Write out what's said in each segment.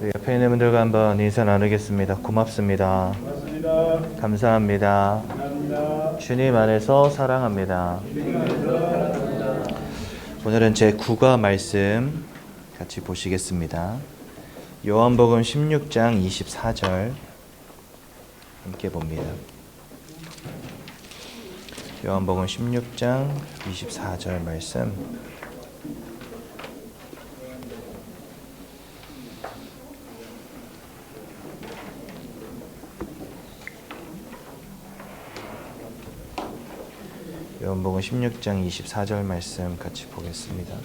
우리 옆에 있는 분들과 한번 인사 나누겠습니다. 고맙습니다. 고맙습니다. 감사합니다. 감사합니다. 주님 안에서 사랑합니다. 오늘은 제 9과 말씀 같이 보시겠습니다. 요한복음 16장 24절 함께 봅니다. 요한복음 16장 24절 말씀. 요한복음 16장 24절 말씀 같이 보겠습니다.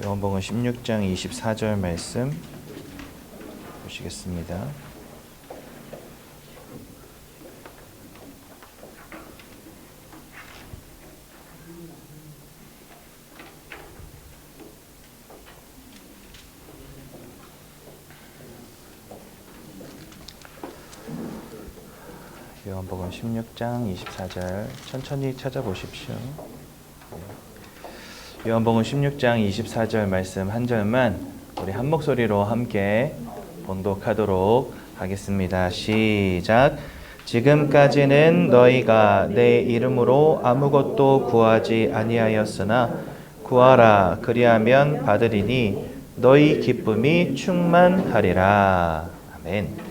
요한복음 16장 24절 말씀 보시겠습니다. 요한복음 16장 24절 천천히 찾아보십시오. 요한복음 16장 24절 말씀 한 절만 우리 한 목소리로 함께 봉독하도록 하겠습니다. 시작. 지금까지는 너희가 내 이름으로 아무것도 구하지 아니하였으나 구하라 그리하면 받으리니 너희 기쁨이 충만하리라. 아멘.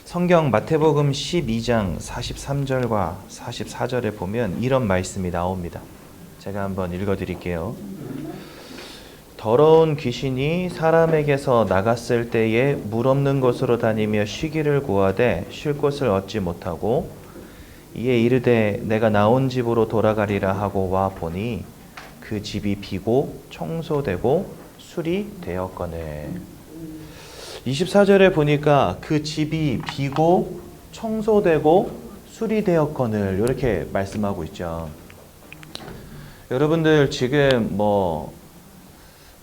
성경 마태복음 12장 43절과 44절에 보면 이런 말씀이 나옵니다. 제가 한번 읽어드릴게요. 더러운 귀신이 사람에게서 나갔을 때에 물 없는 곳으로 다니며 쉬기를 구하되 쉴 곳을 얻지 못하고 이에 이르되 내가 나온 집으로 돌아가리라 하고 와 보니 그 집이 비고 청소되고 수리되었거늘. 24절에 보니까 그 집이 비고 청소되고 수리되었거늘 이렇게 말씀하고 있죠. 여러분들 지금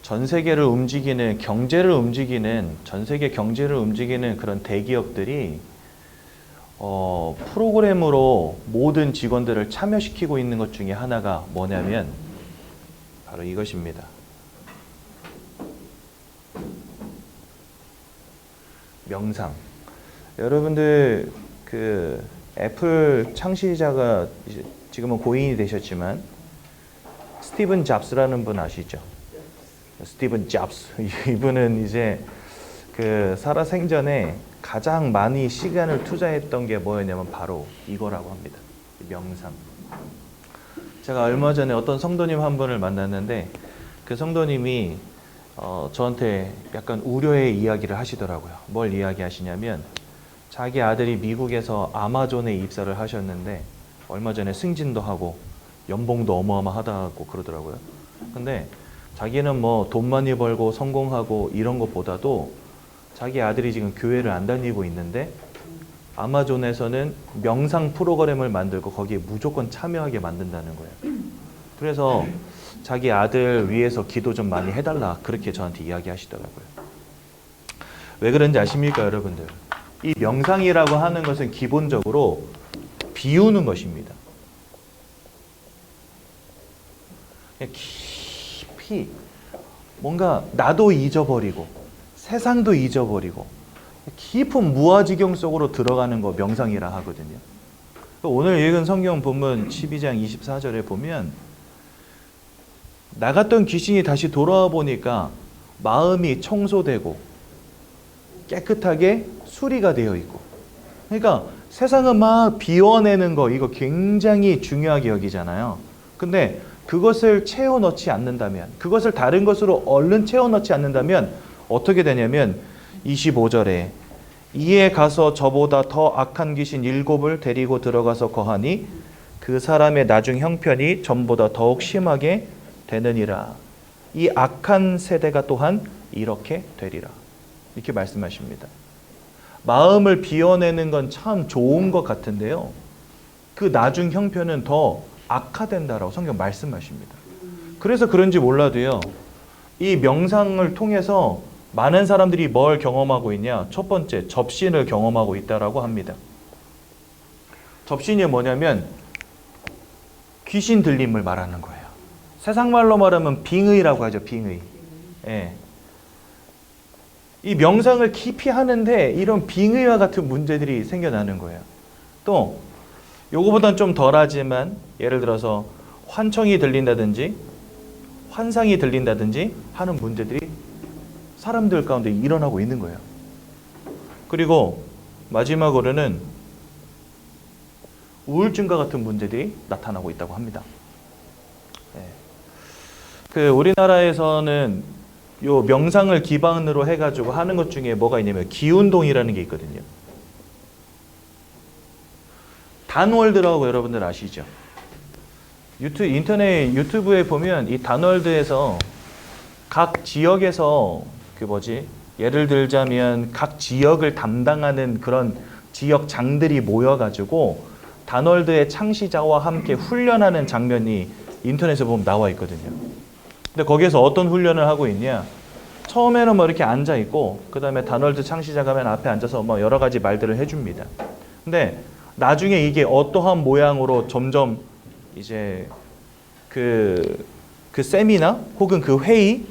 전 세계를 움직이는 경제를 움직이는 전 세계 경제를 움직이는 그런 대기업들이 프로그램으로 모든 직원들을 참여시키고 있는 것 중에 하나가 뭐냐면 바로 이것입니다. 명상. 여러분들 그 애플 창시자가 지금은 고인이 되셨지만 스티븐 잡스라는 분 아시죠? 스티븐 잡스. 이분은 이제 그 살아생전에 가장 많이 시간을 투자했던 게 뭐였냐면 바로 이거라고 합니다. 명상. 제가 얼마 전에 어떤 성도님 한 분을 만났는데 그 성도님이 저한테 약간 우려의 이야기를 하시더라고요. 뭘 이야기하시냐면 자기 아들이 미국에서 아마존에 입사를 하셨는데 얼마 전에 승진도 하고 연봉도 어마어마하다고 그러더라고요. 근데 자기는 돈 많이 벌고 성공하고 이런 것보다도 자기 아들이 지금 교회를 안 다니고 있는데 아마존에서는 명상 프로그램을 만들고 거기에 무조건 참여하게 만든다는 거예요. 그래서 자기 아들 위해서 기도 좀 많이 해달라 그렇게 저한테 이야기하시더라고요. 왜 그런지 아십니까 여러분들? 이 명상이라고 하는 것은 기본적으로 비우는 것입니다. 그냥 깊이 뭔가 나도 잊어버리고 세상도 잊어버리고 깊은 무아지경 속으로 들어가는 거 명상이라 하거든요. 오늘 읽은 성경 본문 12장 24절에 보면 나갔던 귀신이 다시 돌아와 보니까 마음이 청소되고 깨끗하게 수리가 되어 있고, 그러니까 세상은 막 비워내는 거 이거 굉장히 중요하게 여기잖아요. 근데 그것을 채워넣지 않는다면, 그것을 다른 것으로 얼른 채워넣지 않는다면 어떻게 되냐면 25절에 이에 가서 저보다 더 악한 귀신 7을 데리고 들어가서 거하니 그 사람의 나중 형편이 전보다 더욱 심하게 되느니라. 이 악한 세대가 또한 이렇게 되리라. 이렇게 말씀하십니다. 마음을 비워내는 건 참 좋은 것 같은데요. 그 나중 형편은 더 악화된다라고 성경 말씀하십니다. 그래서 그런지 몰라도요. 이 명상을 통해서 많은 사람들이 뭘 경험하고 있냐? 첫 번째, 접신을 경험하고 있다라고 합니다. 접신이 뭐냐면 귀신 들림을 말하는 거예요. 세상 말로 말하면 빙의라고 하죠. 빙의. 예. 이 명상을 깊이 하는데 이런 빙의와 같은 문제들이 생겨나는 거예요. 또 요거보다는 좀 덜하지만 예를 들어서 환청이 들린다든지 환상이 들린다든지 하는 문제들이 사람들 가운데 일어나고 있는 거예요. 그리고 마지막으로는 우울증과 같은 문제들이 나타나고 있다고 합니다. 그 우리나라에서는 요 명상을 기반으로 해가지고 하는 것 중에 뭐가 있냐면 기운동이라는 게 있거든요. 단월드라고 여러분들 아시죠? 인터넷 유튜브에 보면 이 단월드에서 각 지역에서 예를 들자면 각 지역을 담당하는 그런 지역장들이 모여가지고 단월드의 창시자와 함께 훈련하는 장면이 인터넷에 보면 나와 있거든요. 근데 거기에서 어떤 훈련을 하고 있냐? 처음에는 뭐 이렇게 앉아 있고, 그 다음에 단월드 창시자가 맨 앞에 앉아서 뭐 여러 가지 말들을 해줍니다. 근데 나중에 이게 어떠한 모양으로 점점 이제 그 세미나 혹은 그 회의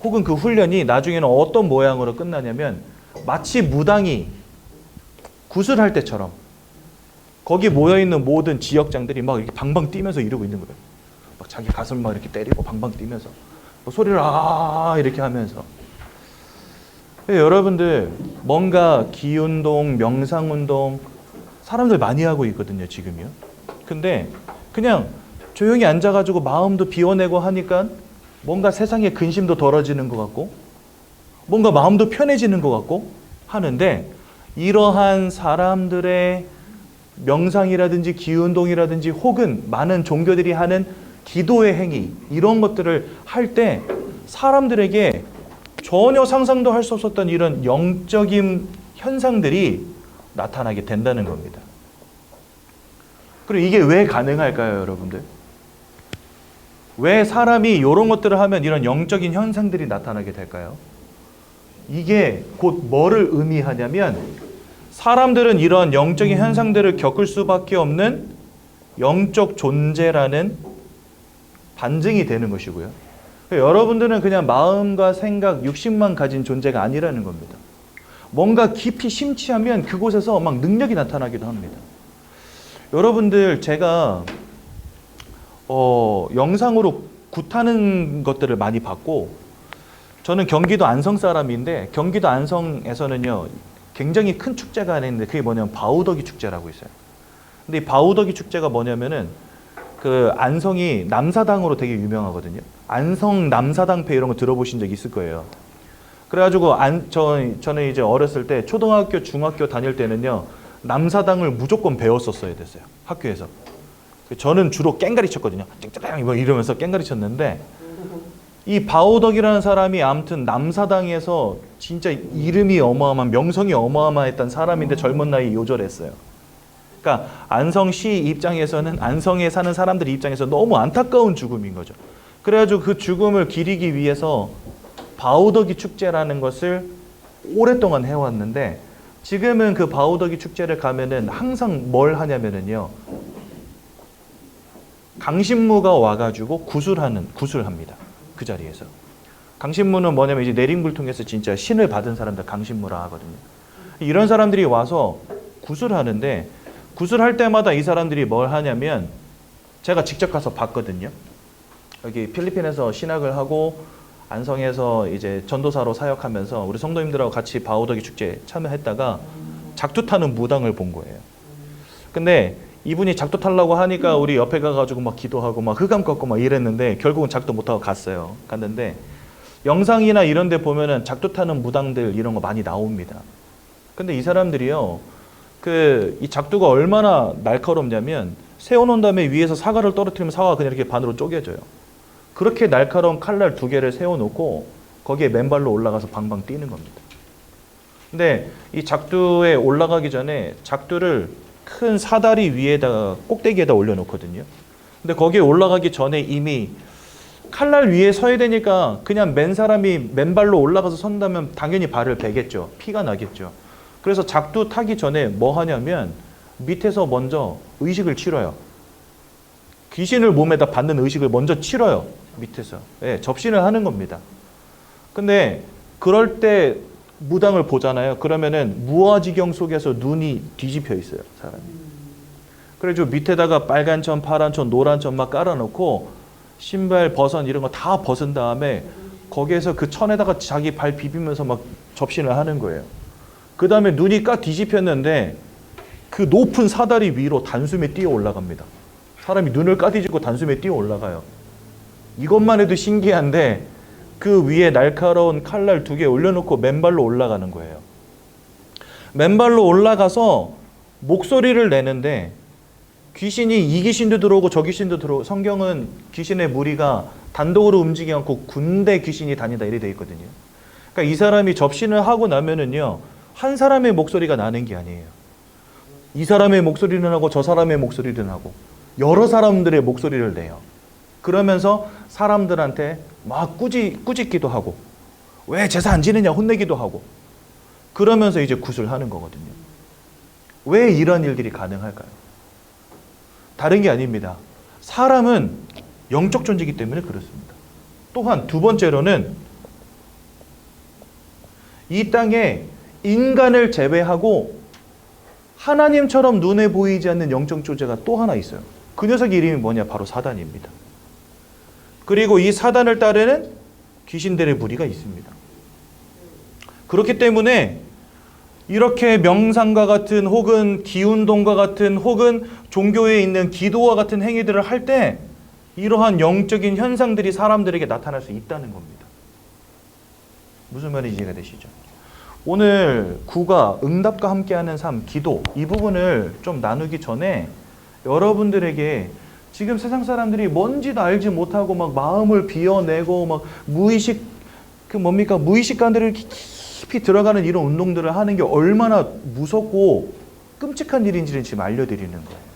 혹은 그 훈련이 나중에는 어떤 모양으로 끝나냐면 마치 무당이 구슬할 때처럼 거기 모여있는 모든 지역장들이 막 이렇게 방방 뛰면서 이러고 있는 거예요. 막 자기 가슴 막 이렇게 때리고 방방 뛰면서 소리를 이렇게 하면서. 여러분들 뭔가 기운동, 명상운동 사람들 많이 하고 있거든요, 지금요. 근데 그냥 조용히 앉아가지고 마음도 비워내고 하니까 뭔가 세상의 근심도 덜어지는 것 같고 뭔가 마음도 편해지는 것 같고 하는데, 이러한 사람들의 명상이라든지 기운동이라든지 혹은 많은 종교들이 하는 기도의 행위, 이런 것들을 할 때 사람들에게 전혀 상상도 할 수 없었던 이런 영적인 현상들이 나타나게 된다는 겁니다. 그리고 이게 왜 가능할까요, 여러분들? 왜 사람이 이런 것들을 하면 이런 영적인 현상들이 나타나게 될까요? 이게 곧 뭐를 의미하냐면 사람들은 이런 영적인 현상들을 겪을 수밖에 없는 영적 존재라는 반증이 되는 것이고요. 여러분들은 그냥 마음과 생각, 육신만 가진 존재가 아니라는 겁니다. 뭔가 깊이 심취하면 그곳에서 막 능력이 나타나기도 합니다. 여러분들, 제가 영상으로 굿하는 것들을 많이 봤고, 저는 경기도 안성 사람인데 경기도 안성에서는요 굉장히 큰 축제가 하나 있는데 그게 뭐냐면 바우더기 축제라고 있어요. 근데 이 바우더기 축제가 뭐냐면은 그 안성이 남사당으로 되게 유명하거든요. 안성 남사당패 이런 거 들어보신 적 있을 거예요. 그래가지고 저는 이제 어렸을 때 초등학교, 중학교 다닐 때는요 남사당을 무조건 배웠었어야 됐어요, 학교에서. 저는 주로 깽가리 쳤거든요. 쨍쨍 뭐 이러면서 깽가리 쳤는데, 이 바우덕이라는 사람이 아무튼 남사당에서 진짜 이름이 어마어마한, 명성이 어마어마했던 사람인데 젊은 나이에 요절했어요. 그러니까 안성시 입장에서는, 안성에 사는 사람들 입장에서 너무 안타까운 죽음인 거죠. 그래가지고 그 죽음을 기리기 위해서 바우더기 축제라는 것을 오랫동안 해왔는데, 지금은 그 바우더기 축제를 가면은 항상 뭘 하냐면은요 강신무가 와가지고 구술합니다. 그 자리에서. 강신무는 뭐냐면 이제 내림불 통해서 진짜 신을 받은 사람들 강신무라 하거든요. 이런 사람들이 와서 구술하는데, 구술할 때마다 이 사람들이 뭘 하냐면, 제가 직접 가서 봤거든요. 여기 필리핀에서 신학을 하고 안성에서 이제 전도사로 사역하면서 우리 성도님들하고 같이 바우더기 축제에 참여했다가 작두 타는 무당을 본 거예요. 근데 이분이 작두 타려고 하니까 우리 옆에 가가지고 막 기도하고 막 흑암 꺾고 막 이랬는데 결국은 작두 못하고 갔어요. 갔는데 영상이나 이런 데 보면은 작두 타는 무당들 이런 거 많이 나옵니다. 근데 이 사람들이요, 이 작두가 얼마나 날카롭냐면 세워놓은 다음에 위에서 사과를 떨어뜨리면 사과가 그냥 이렇게 반으로 쪼개져요. 그렇게 날카로운 칼날 2개를 세워놓고 거기에 맨발로 올라가서 방방 뛰는 겁니다. 근데 이 작두에 올라가기 전에 작두를 큰 사다리 위에다가 꼭대기에다 올려놓거든요. 근데 거기에 올라가기 전에 이미 칼날 위에 서야 되니까 그냥 맨 사람이 맨발로 올라가서 선다면 당연히 발을 베겠죠. 피가 나겠죠. 그래서 작두 타기 전에 뭐 하냐면 밑에서 먼저 의식을 치러요. 귀신을 몸에다 받는 의식을 먼저 치러요. 밑에서. 예, 접신을 하는 겁니다. 근데 그럴 때 무당을 보잖아요. 그러면은 무아지경 속에서 눈이 뒤집혀 있어요. 사람이. 그래가지고 밑에다가 빨간 천, 파란 천, 노란 천 막 깔아놓고 신발, 버선 이런 거 다 벗은 다음에 거기에서 그 천에다가 자기 발 비비면서 막 접신을 하는 거예요. 그 다음에 눈이 까 뒤집혔는데 그 높은 사다리 위로 단숨에 뛰어 올라갑니다. 사람이 눈을 까뒤집고 단숨에 뛰어 올라가요. 이것만 해도 신기한데 그 위에 날카로운 칼날 2개 올려놓고 맨발로 올라가는 거예요. 맨발로 올라가서 목소리를 내는데 귀신이 이 귀신도 들어오고 저 귀신도 들어오고, 성경은 귀신의 무리가 단독으로 움직이지 않고 군대 귀신이 다닌다 이렇게 돼 있거든요. 그러니까 이 사람이 접신을 하고 나면은요, 한 사람의 목소리가 나는 게 아니에요. 이 사람의 목소리는 하고 저 사람의 목소리는 하고 여러 사람들의 목소리를 내요. 그러면서 사람들한테 막 꾸짖기도 하고 왜 제사 안 지내냐 혼내기도 하고 그러면서 이제 구슬하는 거거든요. 왜 이런 일들이 가능할까요? 다른 게 아닙니다. 사람은 영적 존재이기 때문에 그렇습니다. 또한 두 번째로는 이 땅에 인간을 제외하고 하나님처럼 눈에 보이지 않는 영적 존재가 또 하나 있어요. 그 녀석 이름이 뭐냐? 바로 사단입니다. 그리고 이 사단을 따르는 귀신들의 무리가 있습니다. 그렇기 때문에 이렇게 명상과 같은 혹은 기운동과 같은 혹은 종교에 있는 기도와 같은 행위들을 할 때 이러한 영적인 현상들이 사람들에게 나타날 수 있다는 겁니다. 무슨 말인지 이해가 되시죠? 오늘 구가 응답과 함께하는 삶, 기도 이 부분을 좀 나누기 전에 여러분들에게 지금 세상 사람들이 뭔지도 알지 못하고 막 마음을 비워내고 막 무의식 무의식간들을 깊이 들어가는 이런 운동들을 하는 게 얼마나 무섭고 끔찍한 일인지를 지금 알려드리는 거예요.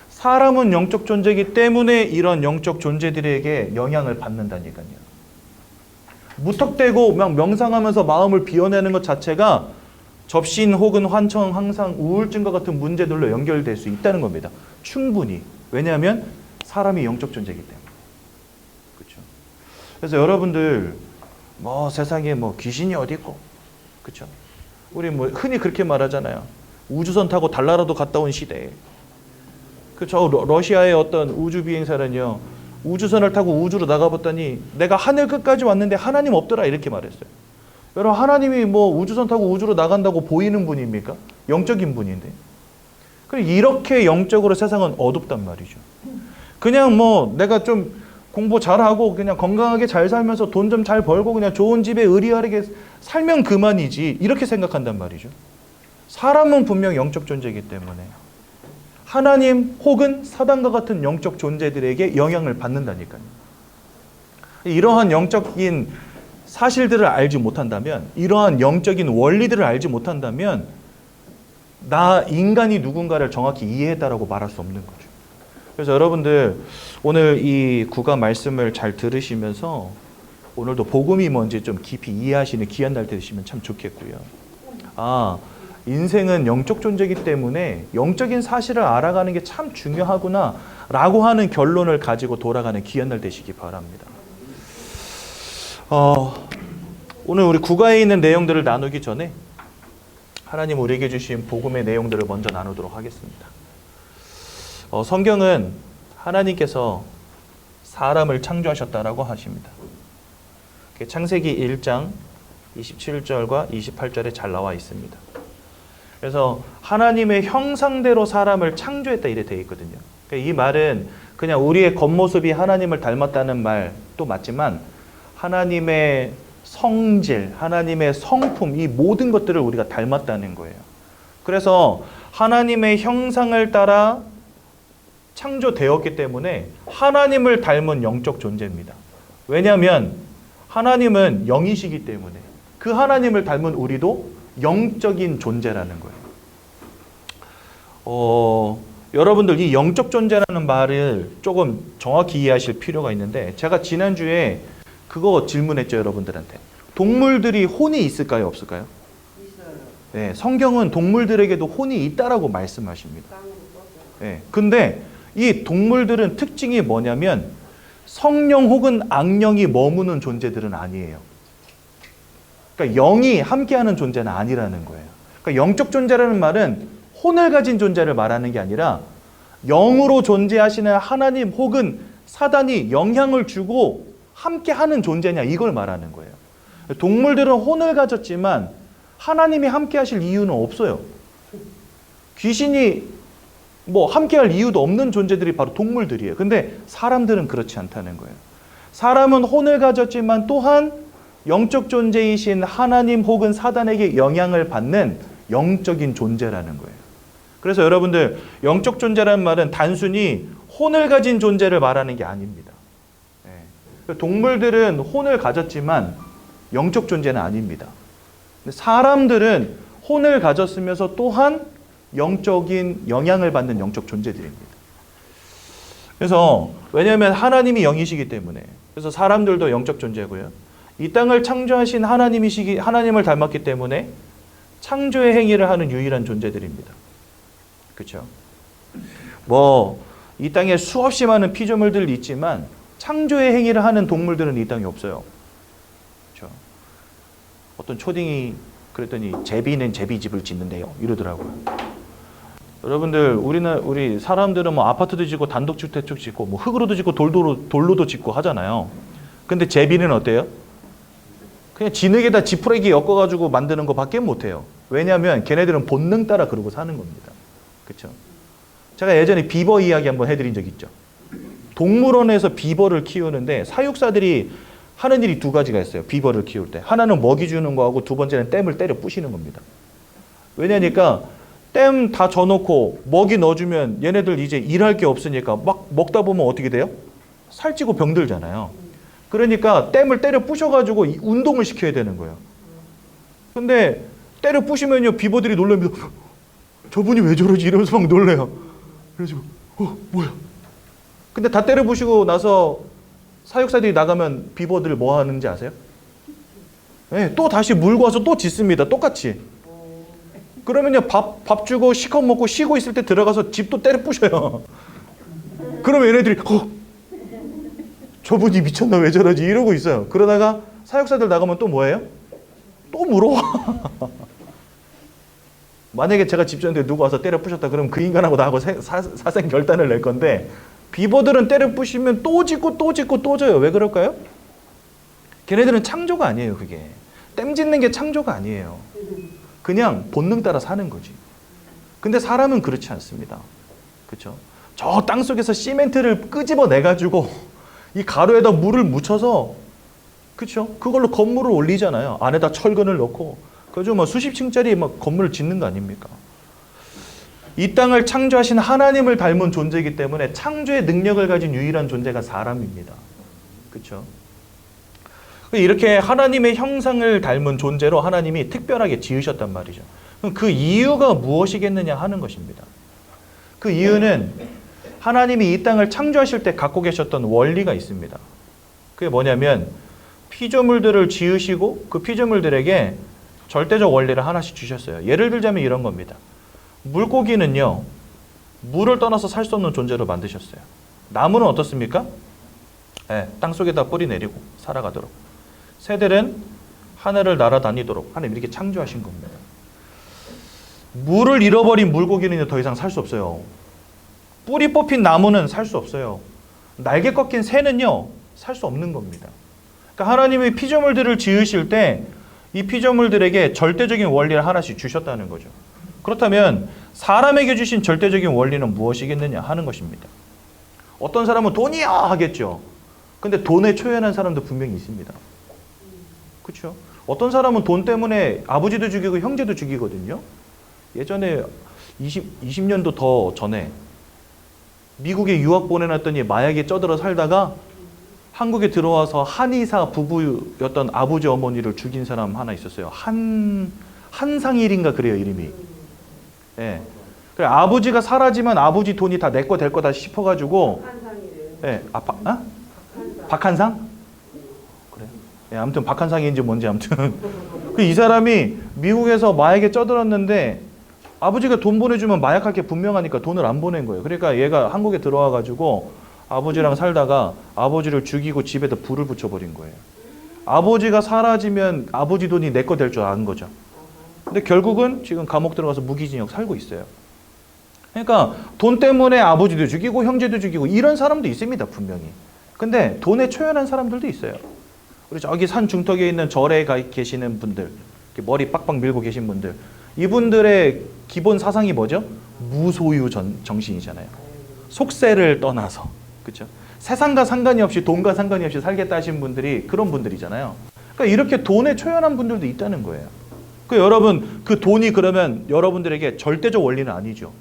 사람은 영적 존재이기 때문에 이런 영적 존재들에게 영향을 받는다니까요. 무턱대고 막 명상하면서 마음을 비워내는 것 자체가 접신 혹은 환청, 항상 우울증과 같은 문제들로 연결될 수 있다는 겁니다. 충분히. 왜냐하면 사람이 영적 존재이기 때문에. 그렇죠? 그래서 여러분들 세상에 귀신이 어디 있고, 그렇죠? 우리 흔히 그렇게 말하잖아요. 우주선 타고 달나라도 갔다 온 시대에. 그렇죠? 러시아의 어떤 우주 비행사는요, 우주선을 타고 우주로 나가봤더니 내가 하늘 끝까지 왔는데 하나님 없더라 이렇게 말했어요. 여러분, 하나님이 우주선 타고 우주로 나간다고 보이는 분입니까? 영적인 분인데. 이렇게 영적으로 세상은 어둡단 말이죠. 그냥 내가 좀 공부 잘하고 그냥 건강하게 잘 살면서 돈 좀 잘 벌고 그냥 좋은 집에 의리하게 살면 그만이지 이렇게 생각한단 말이죠. 사람은 분명 영적 존재이기 때문에 하나님 혹은 사단과 같은 영적 존재들에게 영향을 받는다니까요. 이러한 영적인 사실들을 알지 못한다면, 이러한 영적인 원리들을 알지 못한다면 나 인간이 누군가를 정확히 이해했다라고 말할 수 없는 거죠. 그래서 여러분들 오늘 이 구가 말씀을 잘 들으시면서 오늘도 복음이 뭔지 좀 깊이 이해하시는 귀한 날 되시면 참 좋겠고요. 인생은 영적 존재이기 때문에 영적인 사실을 알아가는 게 참 중요하구나 라고 하는 결론을 가지고 돌아가는 귀한 날 되시기 바랍니다. 오늘 우리 구가에 있는 내용들을 나누기 전에 하나님 우리에게 주신 복음의 내용들을 먼저 나누도록 하겠습니다. 성경은 하나님께서 사람을 창조하셨다라고 하십니다. 창세기 1장 27절과 28절에 잘 나와 있습니다. 그래서 하나님의 형상대로 사람을 창조했다 이래 되어 있거든요. 이 말은 그냥 우리의 겉모습이 하나님을 닮았다는 말도 맞지만 하나님의 성질, 하나님의 성품, 이 모든 것들을 우리가 닮았다는 거예요. 그래서 하나님의 형상을 따라 창조되었기 때문에 하나님을 닮은 영적 존재입니다. 왜냐하면 하나님은 영이시기 때문에 그 하나님을 닮은 우리도 영적인 존재라는 거예요. 여러분들 이 영적 존재라는 말을 조금 정확히 이해하실 필요가 있는데, 제가 지난주에 그거 질문했죠, 여러분들한테. 동물들이 혼이 있을까요, 없을까요? 있어요. 네, 성경은 동물들에게도 혼이 있다라고 말씀하십니다. 네, 근데 이 동물들은 특징이 뭐냐면 성령 혹은 악령이 머무는 존재들은 아니에요. 그러니까 영이 함께하는 존재는 아니라는 거예요. 그러니까 영적 존재라는 말은 혼을 가진 존재를 말하는 게 아니라 영으로 존재하시는 하나님 혹은 사단이 영향을 주고 함께하는 존재냐, 이걸 말하는 거예요. 동물들은 혼을 가졌지만 하나님이 함께하실 이유는 없어요. 귀신이 함께할 이유도 없는 존재들이 바로 동물들이에요. 근데 사람들은 그렇지 않다는 거예요. 사람은 혼을 가졌지만 또한 영적 존재이신 하나님 혹은 사단에게 영향을 받는 영적인 존재라는 거예요. 그래서 여러분들, 영적 존재라는 말은 단순히 혼을 가진 존재를 말하는 게 아닙니다. 동물들은 혼을 가졌지만 영적 존재는 아닙니다. 사람들은 혼을 가졌으면서 또한 영적인 영향을 받는 영적 존재들입니다. 그래서 왜냐하면 하나님이 영이시기 때문에, 그래서 사람들도 영적 존재고요. 이 땅을 창조하신 하나님을 닮았기 때문에 창조의 행위를 하는 유일한 존재들입니다. 그렇죠? 이 땅에 수없이 많은 피조물들이 있지만 창조의 행위를 하는 동물들은 이 땅에 없어요. 그렇죠? 어떤 초딩이 그랬더니 제비는 제비집을 짓는데요, 이러더라고요. 여러분들, 우리 사람들은 아파트도 짓고 단독주택도 짓고 흙으로도 짓고 돌로도 짓고 하잖아요. 근데 제비는 어때요? 그냥 진흙에다 지푸라기 엮어가지고 만드는 것밖에 못해요. 왜냐하면 걔네들은 본능 따라 그러고 사는 겁니다. 그렇죠? 제가 예전에 비버 이야기 한번 해드린 적 있죠. 동물원에서 비버를 키우는데 사육사들이 하는 일이 두 가지가 있어요. 비버를 키울 때. 하나는 먹이 주는 거하고 두 번째는 댐을 때려 부시는 겁니다. 왜냐니까 댐 다 져놓고 먹이 넣어주면 얘네들 이제 일할 게 없으니까 막 먹다 보면 어떻게 돼요? 살찌고 병들잖아요. 그러니까 댐을 때려 부셔가지고 운동을 시켜야 되는 거예요. 근데 때려 부시면요, 비버들이 놀라면서 저분이 왜 저러지? 이러면서 막 놀래요. 그래가지고 뭐야? 근데 다 때려 부시고 나서 사육사들이 나가면 비버들 뭐 하는지 아세요? 네, 또 다시 물고 와서 또 짖습니다. 똑같이. 그러면요, 밥 주고 시컷 먹고 쉬고 있을 때 들어가서 집도 때려 부셔요. 그러면 얘네들이 저분이 미쳤나, 왜 저러지? 이러고 있어요. 그러다가 사육사들 나가면 또 뭐예요? 또 물어와. 만약에 제가 집 졌는데 누구 와서 때려 부셨다 그러면 그 인간하고 나하고 사생 결단을 낼 건데, 비버들은 때려 부시면 또 짖고 또 짖고 또 져요. 왜 그럴까요? 걔네들은 창조가 아니에요. 그게 댐 짓는 게 창조가 아니에요. 그냥 본능 따라 사는 거지. 근데 사람은 그렇지 않습니다. 그렇죠? 저 땅속에서 시멘트를 끄집어내가지고 이 가루에다 물을 묻혀서, 그렇죠? 그걸로 건물을 올리잖아요. 안에다 철근을 넣고. 그죠? 수십 층짜리 건물을 짓는 거 아닙니까? 이 땅을 창조하신 하나님을 닮은 존재이기 때문에 창조의 능력을 가진 유일한 존재가 사람입니다. 그렇죠? 이렇게 하나님의 형상을 닮은 존재로 하나님이 특별하게 지으셨단 말이죠. 그럼 그 이유가 무엇이겠느냐 하는 것입니다. 그 이유는 하나님이 이 땅을 창조하실 때 갖고 계셨던 원리가 있습니다. 그게 뭐냐면 피조물들을 지으시고 그 피조물들에게 절대적 원리를 하나씩 주셨어요. 예를 들자면 이런 겁니다. 물고기는요, 물을 떠나서 살 수 없는 존재로 만드셨어요. 나무는 어떻습니까? 네, 땅속에다 뿌리 내리고 살아가도록. 새들은 하늘을 날아다니도록 하나님 이렇게 창조하신 겁니다. 물을 잃어버린 물고기는 더 이상 살 수 없어요. 뿌리 뽑힌 나무는 살 수 없어요. 날개 꺾인 새는요, 살 수 없는 겁니다. 그러니까 하나님이 피조물들을 지으실 때 이 피조물들에게 절대적인 원리를 하나씩 주셨다는 거죠. 그렇다면 사람에게 주신 절대적인 원리는 무엇이겠느냐 하는 것입니다. 어떤 사람은 돈이야 하겠죠. 근데 돈에 초연한 사람도 분명히 있습니다. 그렇죠? 어떤 사람은 돈 때문에 아버지도 죽이고 형제도 죽이거든요. 예전에 20년도 더 전에 미국에 유학 보내놨더니 마약에 쪄들어 살다가 한국에 들어와서 한의사 부부였던 아버지 어머니를 죽인 사람 하나 있었어요. 한상일인가 그래요, 이름이. 예. 그래, 아버지가 사라지면 아버지 돈이 다 내 거 될 거다 싶어가지고. 예. 박한상? 그래. 예, 아무튼 박한상인지 뭔지 아무튼. 이 사람이 미국에서 마약에 쩌들었는데 아버지가 돈 보내주면 마약할 게 분명하니까 돈을 안 보낸 거예요. 그러니까 얘가 한국에 들어와가지고 아버지랑 살다가 아버지를 죽이고 집에다 불을 붙여버린 거예요. 아버지가 사라지면 아버지 돈이 내 거 될 줄 아는 거죠. 근데 결국은 지금 감옥 들어가서 무기징역 살고 있어요. 그러니까 돈 때문에 아버지도 죽이고 형제도 죽이고 이런 사람도 있습니다, 분명히. 근데 돈에 초연한 사람들도 있어요. 우리 저기 산 중턱에 있는 절에 계시는 분들, 머리 빡빡 밀고 계신 분들, 이분들의 기본 사상이 뭐죠? 무소유 정신이잖아요. 속세를 떠나서, 그렇죠? 세상과 상관이 없이 돈과 상관이 없이 살겠다 하신 분들이 그런 분들이잖아요. 그러니까 이렇게 돈에 초연한 분들도 있다는 거예요. 여러분, 그 돈이 그러면 여러분들에게 절대적 원리는 아니죠.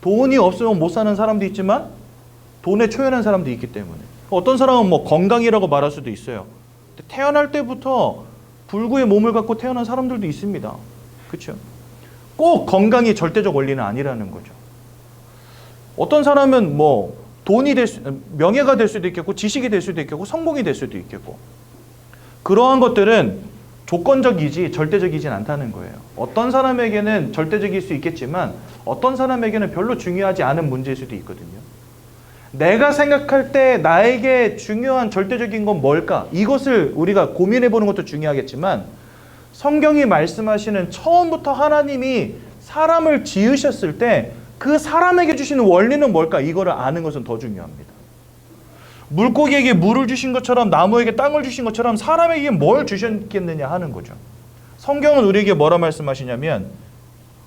돈이 없으면 못 사는 사람도 있지만 돈에 초연한 사람도 있기 때문에. 어떤 사람은 뭐 건강이라고 말할 수도 있어요. 태어날 때부터 불구의 몸을 갖고 태어난 사람들도 있습니다. 그렇죠? 꼭 건강이 절대적 원리는 아니라는 거죠. 어떤 사람은 뭐 돈이 명예가 될 수도 있겠고 지식이 될 수도 있겠고 성공이 될 수도 있겠고 그러한 것들은 조건적이지 절대적이진 않다는 거예요. 어떤 사람에게는 절대적일 수 있겠지만 어떤 사람에게는 별로 중요하지 않은 문제일 수도 있거든요. 내가 생각할 때 나에게 중요한 절대적인 건 뭘까? 이것을 우리가 고민해 보는 것도 중요하겠지만 성경이 말씀하시는 처음부터 하나님이 사람을 지으셨을 때 그 사람에게 주시는 원리는 뭘까? 이거를 아는 것은 더 중요합니다. 물고기에게 물을 주신 것처럼 나무에게 땅을 주신 것처럼 사람에게 뭘 주셨겠느냐 하는 거죠. 성경은 우리에게 뭐라 말씀하시냐면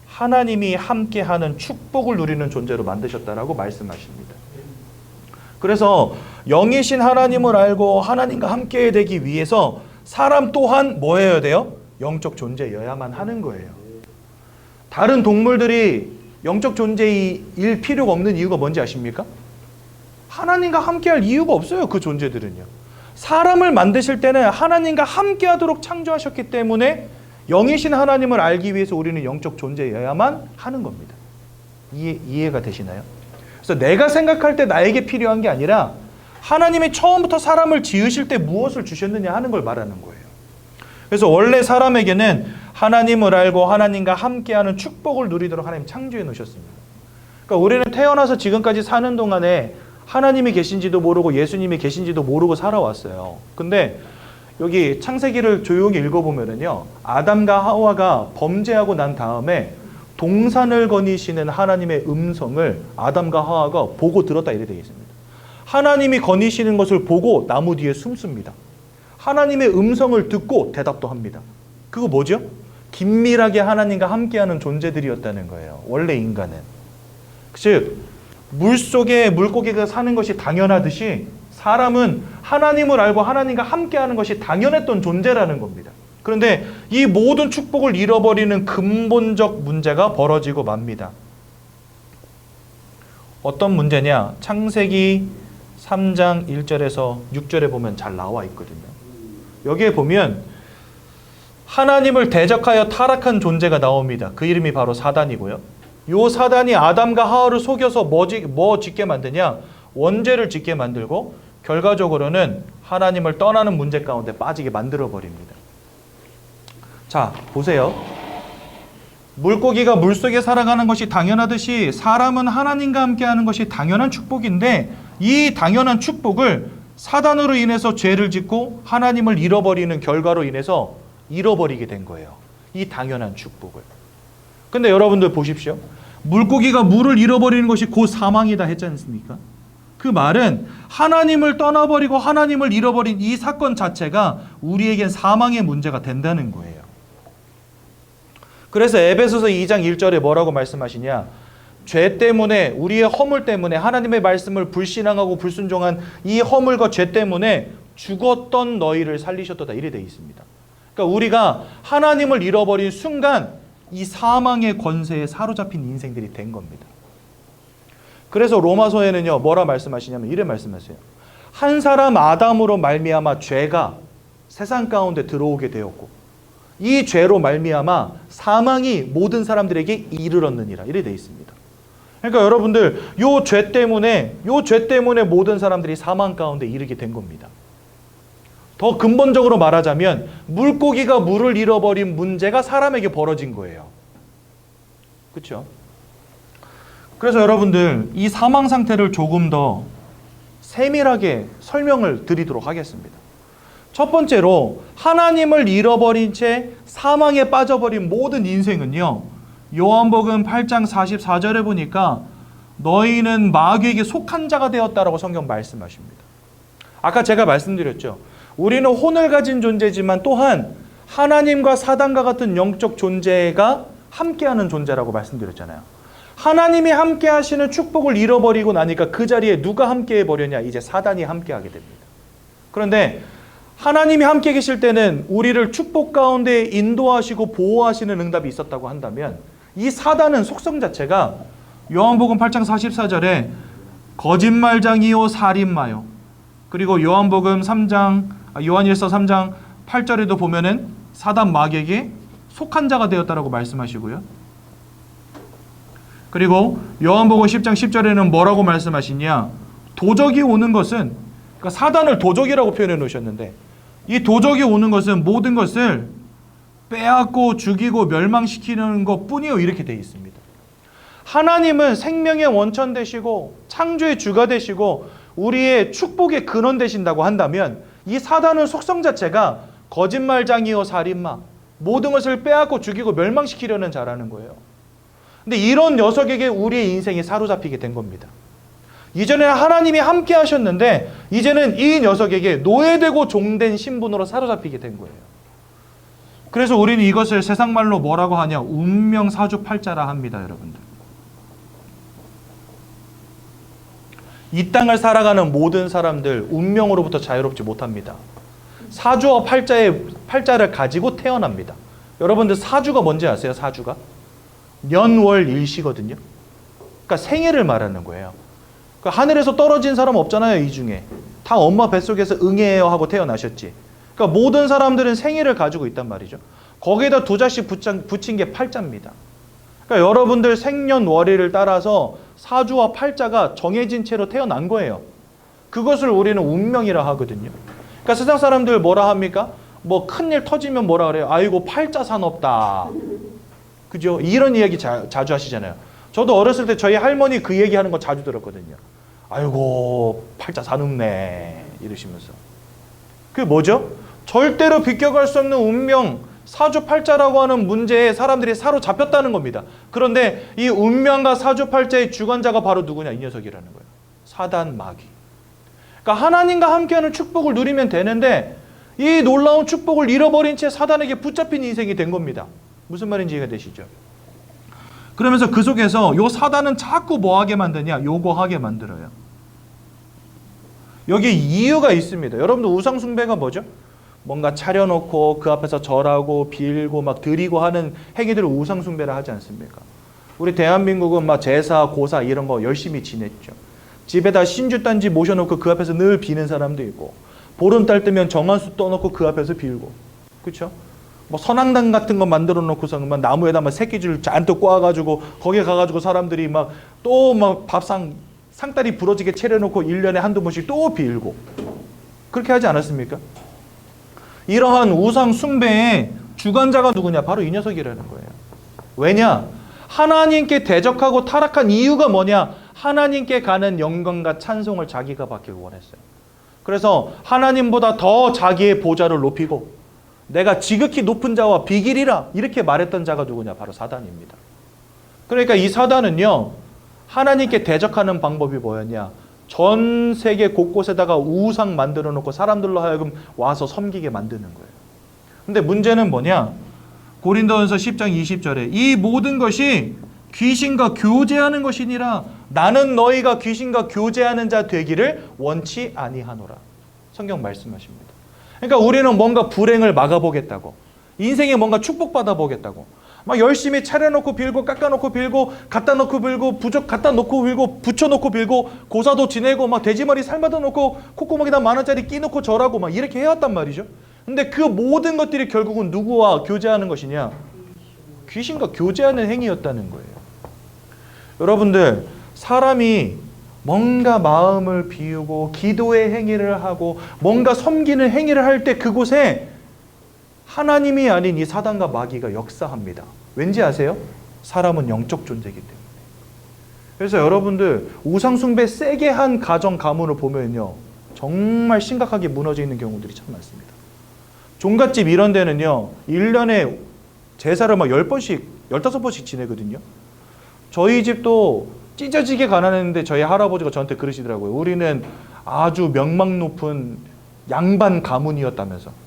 하나님이 함께하는 축복을 누리는 존재로 만드셨다라고 말씀하십니다. 그래서 영이신 하나님을 알고 하나님과 함께 되기 위해서 사람 또한 뭐 해야 돼요? 영적 존재여야만 하는 거예요. 다른 동물들이 영적 존재일 필요가 없는 이유가 뭔지 아십니까? 하나님과 함께할 이유가 없어요. 그 존재들은요. 사람을 만드실 때는 하나님과 함께하도록 창조하셨기 때문에 영이신 하나님을 알기 위해서 우리는 영적 존재여야만 하는 겁니다. 이해가 되시나요? 그래서 내가 생각할 때 나에게 필요한 게 아니라 하나님이 처음부터 사람을 지으실 때 무엇을 주셨느냐 하는 걸 말하는 거예요. 그래서 원래 사람에게는 하나님을 알고 하나님과 함께하는 축복을 누리도록 하나님 창조해 놓으셨습니다. 그러니까 우리는 태어나서 지금까지 사는 동안에 하나님이 계신지도 모르고 예수님이 계신지도 모르고 살아왔어요. 근데 여기 창세기를 조용히 읽어보면은요, 아담과 하와가 범죄하고 난 다음에 동산을 거니시는 하나님의 음성을 아담과 하와가 보고 들었다 이래 되어 있습니다. 하나님이 거니시는 것을 보고 나무 뒤에 숨습니다. 하나님의 음성을 듣고 대답도 합니다. 그거 뭐죠? 긴밀하게 하나님과 함께하는 존재들이었다는 거예요. 원래 인간은. 즉 물속에 물고기가 사는 것이 당연하듯이 사람은 하나님을 알고 하나님과 함께하는 것이 당연했던 존재라는 겁니다. 그런데 이 모든 축복을 잃어버리는 근본적 문제가 벌어지고 맙니다. 어떤 문제냐? 창세기 3장 1절에서 6절에 보면 잘 나와 있거든요. 여기에 보면 하나님을 대적하여 타락한 존재가 나옵니다. 그 이름이 바로 사단이고요. 요 사단이 아담과 하와를 속여서 뭐 짓게 만드냐? 원죄를 짓게 만들고 결과적으로는 하나님을 떠나는 문제 가운데 빠지게 만들어 버립니다. 자, 보세요. 물고기가 물속에 살아가는 것이 당연하듯이 사람은 하나님과 함께하는 것이 당연한 축복인데 이 당연한 축복을 사단으로 인해서 죄를 짓고 하나님을 잃어버리는 결과로 인해서 잃어버리게 된 거예요. 이 당연한 축복을. 근데 여러분들 보십시오. 물고기가 물을 잃어버리는 것이 곧 사망이다 했지 않습니까? 그 말은 하나님을 떠나버리고 하나님을 잃어버린 이 사건 자체가 우리에겐 사망의 문제가 된다는 거예요. 그래서 에베소서 2장 1절에 뭐라고 말씀하시냐? 죄 때문에 우리의 허물 때문에 하나님의 말씀을 불신앙하고 불순종한 이 허물과 죄 때문에 죽었던 너희를 살리셨도다 이래 되어 있습니다. 그러니까 우리가 하나님을 잃어버린 순간 이 사망의 권세에 사로잡힌 인생들이 된 겁니다. 그래서 로마서에는요 뭐라 말씀하시냐면 이래 말씀하세요. 한 사람 아담으로 말미암아 죄가 세상 가운데 들어오게 되었고 이 죄로 말미암아 사망이 모든 사람들에게 이르렀느니라 이래 되어 있습니다. 그러니까 여러분들 요 죄 때문에 모든 사람들이 사망 가운데 이르게 된 겁니다. 더 근본적으로 말하자면 물고기가 물을 잃어버린 문제가 사람에게 벌어진 거예요. 그렇죠? 그래서 여러분들 이 사망 상태를 조금 더 세밀하게 설명을 드리도록 하겠습니다. 첫 번째로 하나님을 잃어버린 채 사망에 빠져버린 모든 인생은요, 요한복음 8장 44절에 보니까 너희는 마귀에게 속한 자가 되었다라고 성경 말씀하십니다. 아까 제가 말씀드렸죠. 우리는 혼을 가진 존재지만 또한 하나님과 사단과 같은 영적 존재가 함께하는 존재라고 말씀드렸잖아요. 하나님이 함께 하시는 축복을 잃어버리고 나니까 그 자리에 누가 함께 해버렸냐? 이제 사단이 함께하게 됩니다. 그런데 하나님이 함께 계실 때는 우리를 축복 가운데 인도하시고 보호하시는 응답이 있었다고 한다면 이 사단은 속성 자체가 요한복음 8장 44절에 거짓말장이요 살인마요. 그리고 요한일서 3장 8절에도 보면은 사단 마귀에게 속한 자가 되었다라고 말씀하시고요. 그리고 요한복음 10장 10절에는 뭐라고 말씀하시냐? 도적이 오는 것은, 그러니까 사단을 도적이라고 표현해 놓으셨는데 이 도적이 오는 것은 모든 것을 빼앗고 죽이고 멸망시키는 것뿐이요 이렇게 되어 있습니다. 하나님은 생명의 원천 되시고 창조의 주가 되시고 우리의 축복의 근원 되신다고 한다면 이 사단은 속성 자체가 거짓말장이요 살인마, 모든 것을 빼앗고 죽이고 멸망시키려는 자라는 거예요. 근데 이런 녀석에게 우리의 인생이 사로잡히게 된 겁니다. 이전에는 하나님이 함께 하셨는데 이제는 이 녀석에게 노예되고 종된 신분으로 사로잡히게 된 거예요. 그래서 우리는 이것을 세상 말로 뭐라고 하냐? 운명 사주팔자라 합니다, 여러분들. 이 땅을 살아가는 모든 사람들 운명으로부터 자유롭지 못합니다. 사주와 팔자를 가지고 태어납니다. 여러분들 사주가 뭔지 아세요? 사주가? 년, 월, 일시거든요. 그러니까 생애를 말하는 거예요. 그러니까 하늘에서 떨어진 사람 없잖아요. 이 중에. 다 엄마 뱃속에서 응애해요 하고 태어나셨지. 그러니까 모든 사람들은 생애를 가지고 있단 말이죠. 거기에다 두 자씩 붙인 게 팔자입니다. 그러니까 여러분들 생년월일을 따라서 사주와 팔자가 정해진 채로 태어난 거예요. 그것을 우리는 운명이라 하거든요. 그러니까 세상 사람들 뭐라 합니까? 뭐 큰일 터지면 뭐라 그래요? 아이고 팔자 사납다. 그죠? 이런 이야기 자주 하시잖아요. 저도 어렸을 때 저희 할머니 그 얘기하는 거 자주 들었거든요. 아이고 팔자 사납네 이러시면서. 그게 뭐죠? 절대로 비껴갈 수 없는 운명, 사주팔자라고 하는 문제에 사람들이 사로잡혔다는 겁니다. 그런데 이 운명과 사주팔자의 주관자가 바로 누구냐? 이 녀석이라는 거예요. 사단 마귀. 그러니까 하나님과 함께하는 축복을 누리면 되는데 이 놀라운 축복을 잃어버린 채 사단에게 붙잡힌 인생이 된 겁니다. 무슨 말인지 이해가 되시죠? 그러면서 그 속에서 요 사단은 자꾸 뭐 하게 만드냐? 요거 하게 만들어요. 여기에 이유가 있습니다. 여러분들 우상 숭배가 뭐죠? 뭔가 차려놓고 그 앞에서 절하고 빌고 막 드리고 하는 행위들을 우상 숭배를 하지 않습니까? 우리 대한민국은 막 제사, 고사 이런 거 열심히 지냈죠. 집에다 신주단지 모셔놓고 그 앞에서 늘 비는 사람도 있고 보름달 뜨면 정한수 떠놓고 그 앞에서 빌고 그렇죠? 뭐 선앙당 같은 거 만들어 놓고서 막 나무에다 막 새끼줄 잔뜩 꼬아가지고 거기에 가가지고 사람들이 막 또 막 밥상 상다리 부러지게 차려놓고 1년에 한두 번씩 또 빌고 그렇게 하지 않았습니까? 이러한 우상 숭배의 주관자가 누구냐? 바로 이 녀석이라는 거예요. 왜냐? 하나님께 대적하고 타락한 이유가 뭐냐? 하나님께 가는 영광과 찬송을 자기가 받길 원했어요. 그래서 하나님보다 더 자기의 보좌를 높이고 내가 지극히 높은 자와 비길이라 이렇게 말했던 자가 누구냐? 바로 사단입니다. 그러니까 이 사단은요, 하나님께 대적하는 방법이 뭐였냐? 전 세계 곳곳에다가 우상 만들어 놓고 사람들로 하여금 와서 섬기게 만드는 거예요. 근데 문제는 뭐냐? 고린도전서 10장 20절에 이 모든 것이 귀신과 교제하는 것이니라 나는 너희가 귀신과 교제하는 자 되기를 원치 아니하노라. 성경 말씀하십니다. 그러니까 우리는 뭔가 불행을 막아보겠다고, 인생에 뭔가 축복받아 보겠다고, 막 열심히 차려놓고 빌고 깎아놓고 빌고 갖다 놓고 빌고 부적 갖다 놓고 빌고 붙여놓고 빌고 고사도 지내고 막 돼지머리 삶아다 놓고 콧구멍에다 10,000원짜리 끼놓고 절하고 막 이렇게 해왔단 말이죠. 근데 그 모든 것들이 결국은 누구와 교제하는 것이냐? 귀신과 교제하는 행위였다는 거예요. 여러분들, 사람이 뭔가 마음을 비우고 기도의 행위를 하고 뭔가 섬기는 행위를 할 때 그곳에 하나님이 아닌 이 사단과 마귀가 역사합니다. 왠지 아세요? 사람은 영적 존재이기 때문에. 그래서 여러분들, 우상숭배 세게 한 가정 가문을 보면요, 정말 심각하게 무너져 있는 경우들이 참 많습니다. 종갓집 이런 데는요, 1년에 제사를 막 10번씩, 15번씩 지내거든요. 저희 집도 찢어지게 가난했는데 저희 할아버지가 저한테 그러시더라고요. 우리는 아주 명망 높은 양반 가문이었다면서.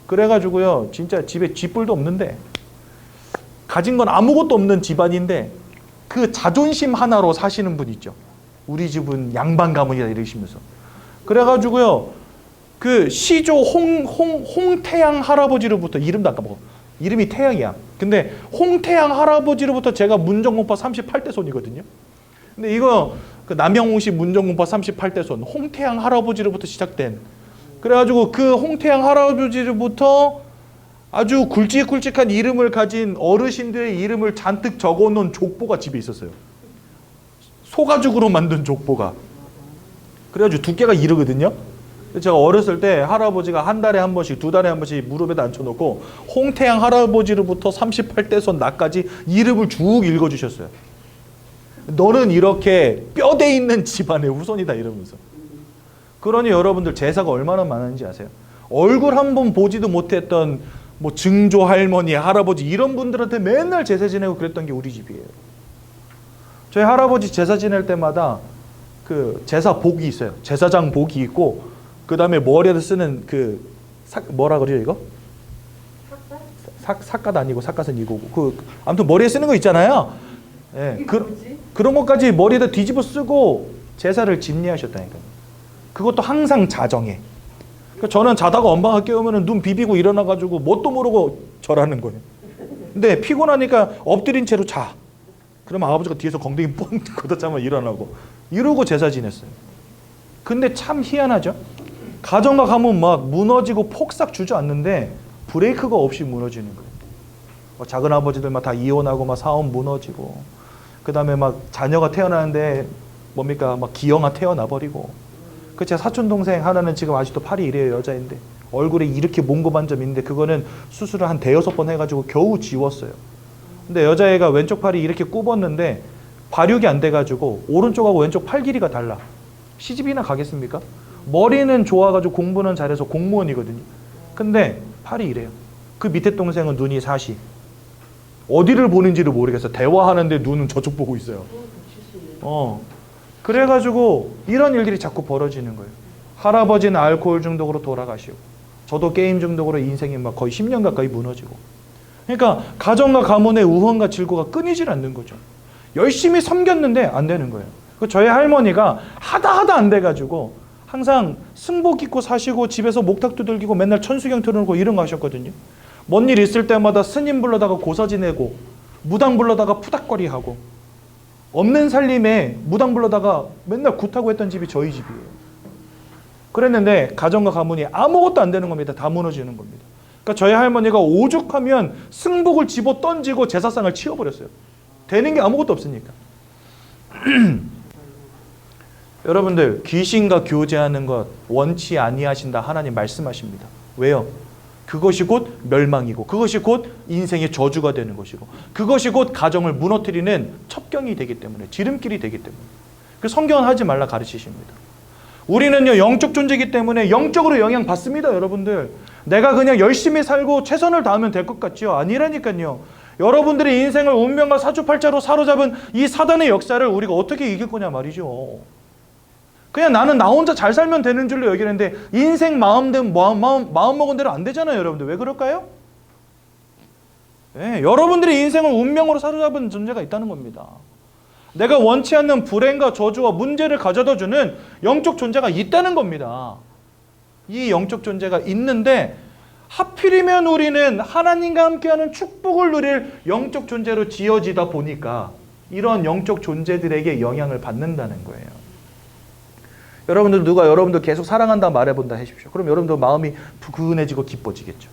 그래가지고요, 진짜 집에 쥐뿔도 없는데, 가진 건 아무것도 없는 집안인데 그 자존심 하나로 사시는 분 있죠. 우리 집은 양반 가문이다 이러시면서. 그래가지고요, 그 시조 홍태양 할아버지로부터, 이름도 아까 뭐 이름이 태양이야. 근데 홍태양 할아버지로부터 제가 문정공파 38대 손이거든요. 근데 이거 그 남영웅 씨 문정공파 38대 손, 홍태양 할아버지로부터 시작된. 그래가지고 그 홍태양 할아버지로부터 아주 굵직굵직한 이름을 가진 어르신들의 이름을 잔뜩 적어놓은 족보가 집에 있었어요. 소가죽으로 만든 족보가. 그래가지고 두께가 이러거든요. 제가 어렸을 때 할아버지가 한 달에 한 번씩, 2달에 한 번씩 무릎에다 앉혀놓고 홍태양 할아버지로부터 38대 손 나까지 이름을 쭉 읽어주셨어요. 너는 이렇게 뼈대 있는 집안의 후손이다 이러면서. 그러니 여러분들, 제사가 얼마나 많은지 아세요? 얼굴 한 번 보지도 못했던 뭐 증조 할머니, 할아버지 이런 분들한테 맨날 제사 지내고 그랬던 게 우리 집이에요. 저희 할아버지 제사 지낼 때마다 그 제사 복이 있어요. 제사장 복이 있고, 그 다음에 머리에다 쓰는 그 뭐라 그래요 이거? 삿갓 아니고, 삿갓은 이거고, 그 아무튼 머리에 쓰는 거 있잖아요. 예, 그런 것까지 머리에다 뒤집어 쓰고 제사를 집례하셨다니까요. 그것도 항상 자정에. 저는 자다가 엄마가 깨우면 눈 비비고 일어나가지고 뭣도 모르고 절하는 거예요. 근데 피곤하니까 엎드린 채로 자. 그러면 아버지가 뒤에서 엉덩이 뻥 걷어차면 일어나고. 이러고 제사 지냈어요. 근데 참 희한하죠? 가정과 가문 막 무너지고 폭삭 주저앉는데 브레이크가 없이 무너지는 거예요. 작은 아버지들 막 다 이혼하고 막 사업 무너지고, 그 다음에 막 자녀가 태어나는데 뭡니까? 막 기형아 태어나 버리고. 그 제 사촌 동생 하나는 지금 아직도 팔이 이래요. 여자인데 얼굴에 이렇게 몽고반 점 있는데 그거는 수술을 한 5-6번 해가지고 겨우 지웠어요. 근데 여자애가 왼쪽 팔이 이렇게 굽었는데 발육이 안 돼가지고 오른쪽하고 왼쪽 팔 길이가 달라. 시집이나 가겠습니까? 머리는 좋아가지고 공부는 잘해서 공무원이거든요. 근데 팔이 이래요. 그 밑에 동생은 눈이 사시. 어디를 보는지를 모르겠어. 대화하는데 눈은 저쪽 보고 있어요. 그래가지고 이런 일들이 자꾸 벌어지는 거예요. 할아버지는 알코올 중독으로 돌아가시고, 저도 게임 중독으로 인생이 막 거의 10년 가까이 무너지고. 그러니까 가정과 가문의 우환과 질고가 끊이질 않는 거죠. 열심히 섬겼는데 안 되는 거예요. 저희 할머니가 하다 안 돼가지고 항상 승복 입고 사시고 집에서 목탁 두들기고 맨날 천수경 틀어놓고 이런 거 하셨거든요. 뭔 일 있을 때마다 스님 불러다가 고사 지내고, 무당 불러다가 푸닥거리하고, 없는 살림에 무당 불러다가 맨날 굿하고 했던 집이 저희 집이에요. 그랬는데 가정과 가문이 아무것도 안 되는 겁니다. 다 무너지는 겁니다. 그러니까 저희 할머니가 오죽하면 승복을 집어 던지고 제사상을 치워버렸어요. 되는 게 아무것도 없으니까. 여러분들, 귀신과 교제하는 것 원치 아니하신다 하나님 말씀하십니다. 왜요? 그것이 곧 멸망이고, 그것이 곧 인생의 저주가 되는 것이고, 그것이 곧 가정을 무너뜨리는 첩경이 되기 때문에, 지름길이 되기 때문에. 그 성경은 하지 말라 가르치십니다. 우리는요, 영적 존재이기 때문에 영적으로 영향받습니다. 여러분들, 내가 그냥 열심히 살고 최선을 다하면 될 것 같지요? 아니라니까요. 여러분들의 인생을 운명과 사주팔자로 사로잡은 이 사단의 역사를 우리가 어떻게 이길 거냐 말이죠. 그냥 나는 나 혼자 잘 살면 되는 줄로 여기는데 인생 마음 먹은 대로 안 되잖아요. 여러분들, 왜 그럴까요? 네, 여러분들의 인생을 운명으로 사로잡은 존재가 있다는 겁니다. 내가 원치 않는 불행과 저주와 문제를 가져다주는 영적 존재가 있다는 겁니다. 이 영적 존재가 있는데 하필이면 우리는 하나님과 함께하는 축복을 누릴 영적 존재로 지어지다 보니까 이런 영적 존재들에게 영향을 받는다는 거예요. 여러분들 누가 여러분들 계속 사랑한다 말해본다 해주십시오. 그럼 여러분들 마음이 부근해지고 기뻐지겠죠.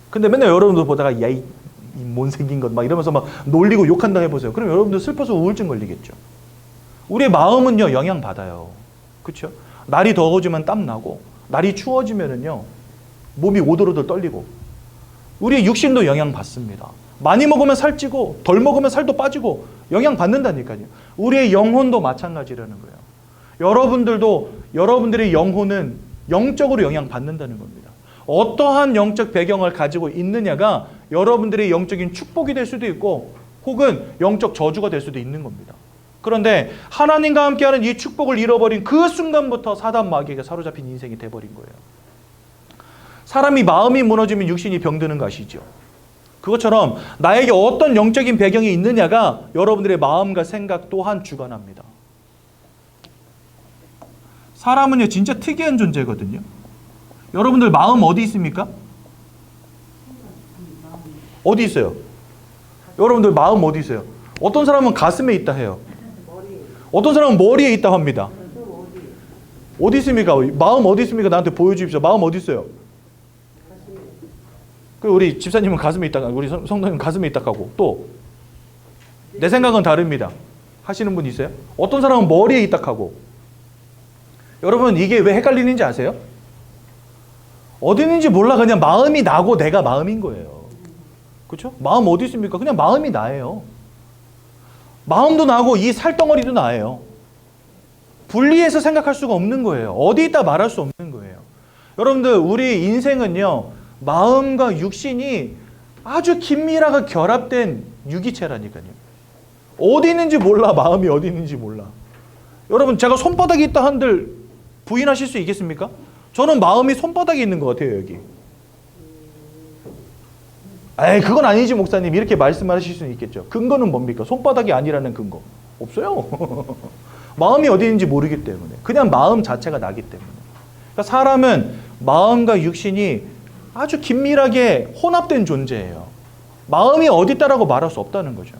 근데 맨날 여러분들 보다가 야, 이 못생긴 것 막 이러면서 막 놀리고 욕한다 해보세요. 그럼 여러분들 슬퍼서 우울증 걸리겠죠. 우리의 마음은요 영향받아요. 그렇죠? 날이 더워지면 땀 나고 날이 추워지면은요 몸이 오돌오돌 떨리고 우리의 육신도 영향받습니다. 많이 먹으면 살찌고 덜 먹으면 살도 빠지고 영향받는다니까요. 우리의 영혼도 마찬가지라는 거예요. 여러분들도 여러분들의 영혼은 영적으로 영향받는다는 겁니다. 어떠한 영적 배경을 가지고 있느냐가 여러분들의 영적인 축복이 될 수도 있고 혹은 영적 저주가 될 수도 있는 겁니다. 그런데 하나님과 함께하는 이 축복을 잃어버린 그 순간부터 사단 마귀에게 사로잡힌 인생이 돼버린 거예요. 사람이 마음이 무너지면 육신이 병드는 거 아시죠? 그것처럼 나에게 어떤 영적인 배경이 있느냐가 여러분들의 마음과 생각 또한 주관합니다. 사람은요 진짜 특이한 존재거든요. 여러분들 마음 어디 있습니까? 어디 있어요? 여러분들 마음 어디 있어요? 어떤 사람은 가슴에 있다 해요. 어떤 사람은 머리에 있다 합니다. 어디 있습니까? 마음 어디 있습니까? 나한테 보여주십시오. 마음 어디 있어요? 우리 집사님은 가슴에 있다, 우리 성도님은 가슴에 있다 하고 또 내 생각은 다릅니다 하시는 분 있어요? 어떤 사람은 머리에 있다 하고. 여러분 이게 왜 헷갈리는지 아세요? 어디 있는지 몰라. 그냥 마음이 나고 내가 마음인 거예요. 그렇죠? 마음 어디 있습니까? 그냥 마음이 나예요. 마음도 나고 이 살덩어리도 나예요. 분리해서 생각할 수가 없는 거예요. 어디 있다 말할 수 없는 거예요. 여러분들 우리 인생은요 마음과 육신이 아주 긴밀하게 결합된 유기체라니까요. 어디 있는지 몰라. 마음이 어디 있는지 몰라. 여러분 제가 손바닥에 있다 한들 부인하실 수 있겠습니까? 저는 마음이 손바닥에 있는 것 같아요. 여기. 에이 그건 아니지 목사님 이렇게 말씀하실 수는 있겠죠. 근거는 뭡니까? 손바닥이 아니라는 근거 없어요. 마음이 어디 있는지 모르기 때문에. 그냥 마음 자체가 나기 때문에. 그러니까 사람은 마음과 육신이 아주 긴밀하게 혼합된 존재예요. 마음이 어디 있다라고 말할 수 없다는 거죠.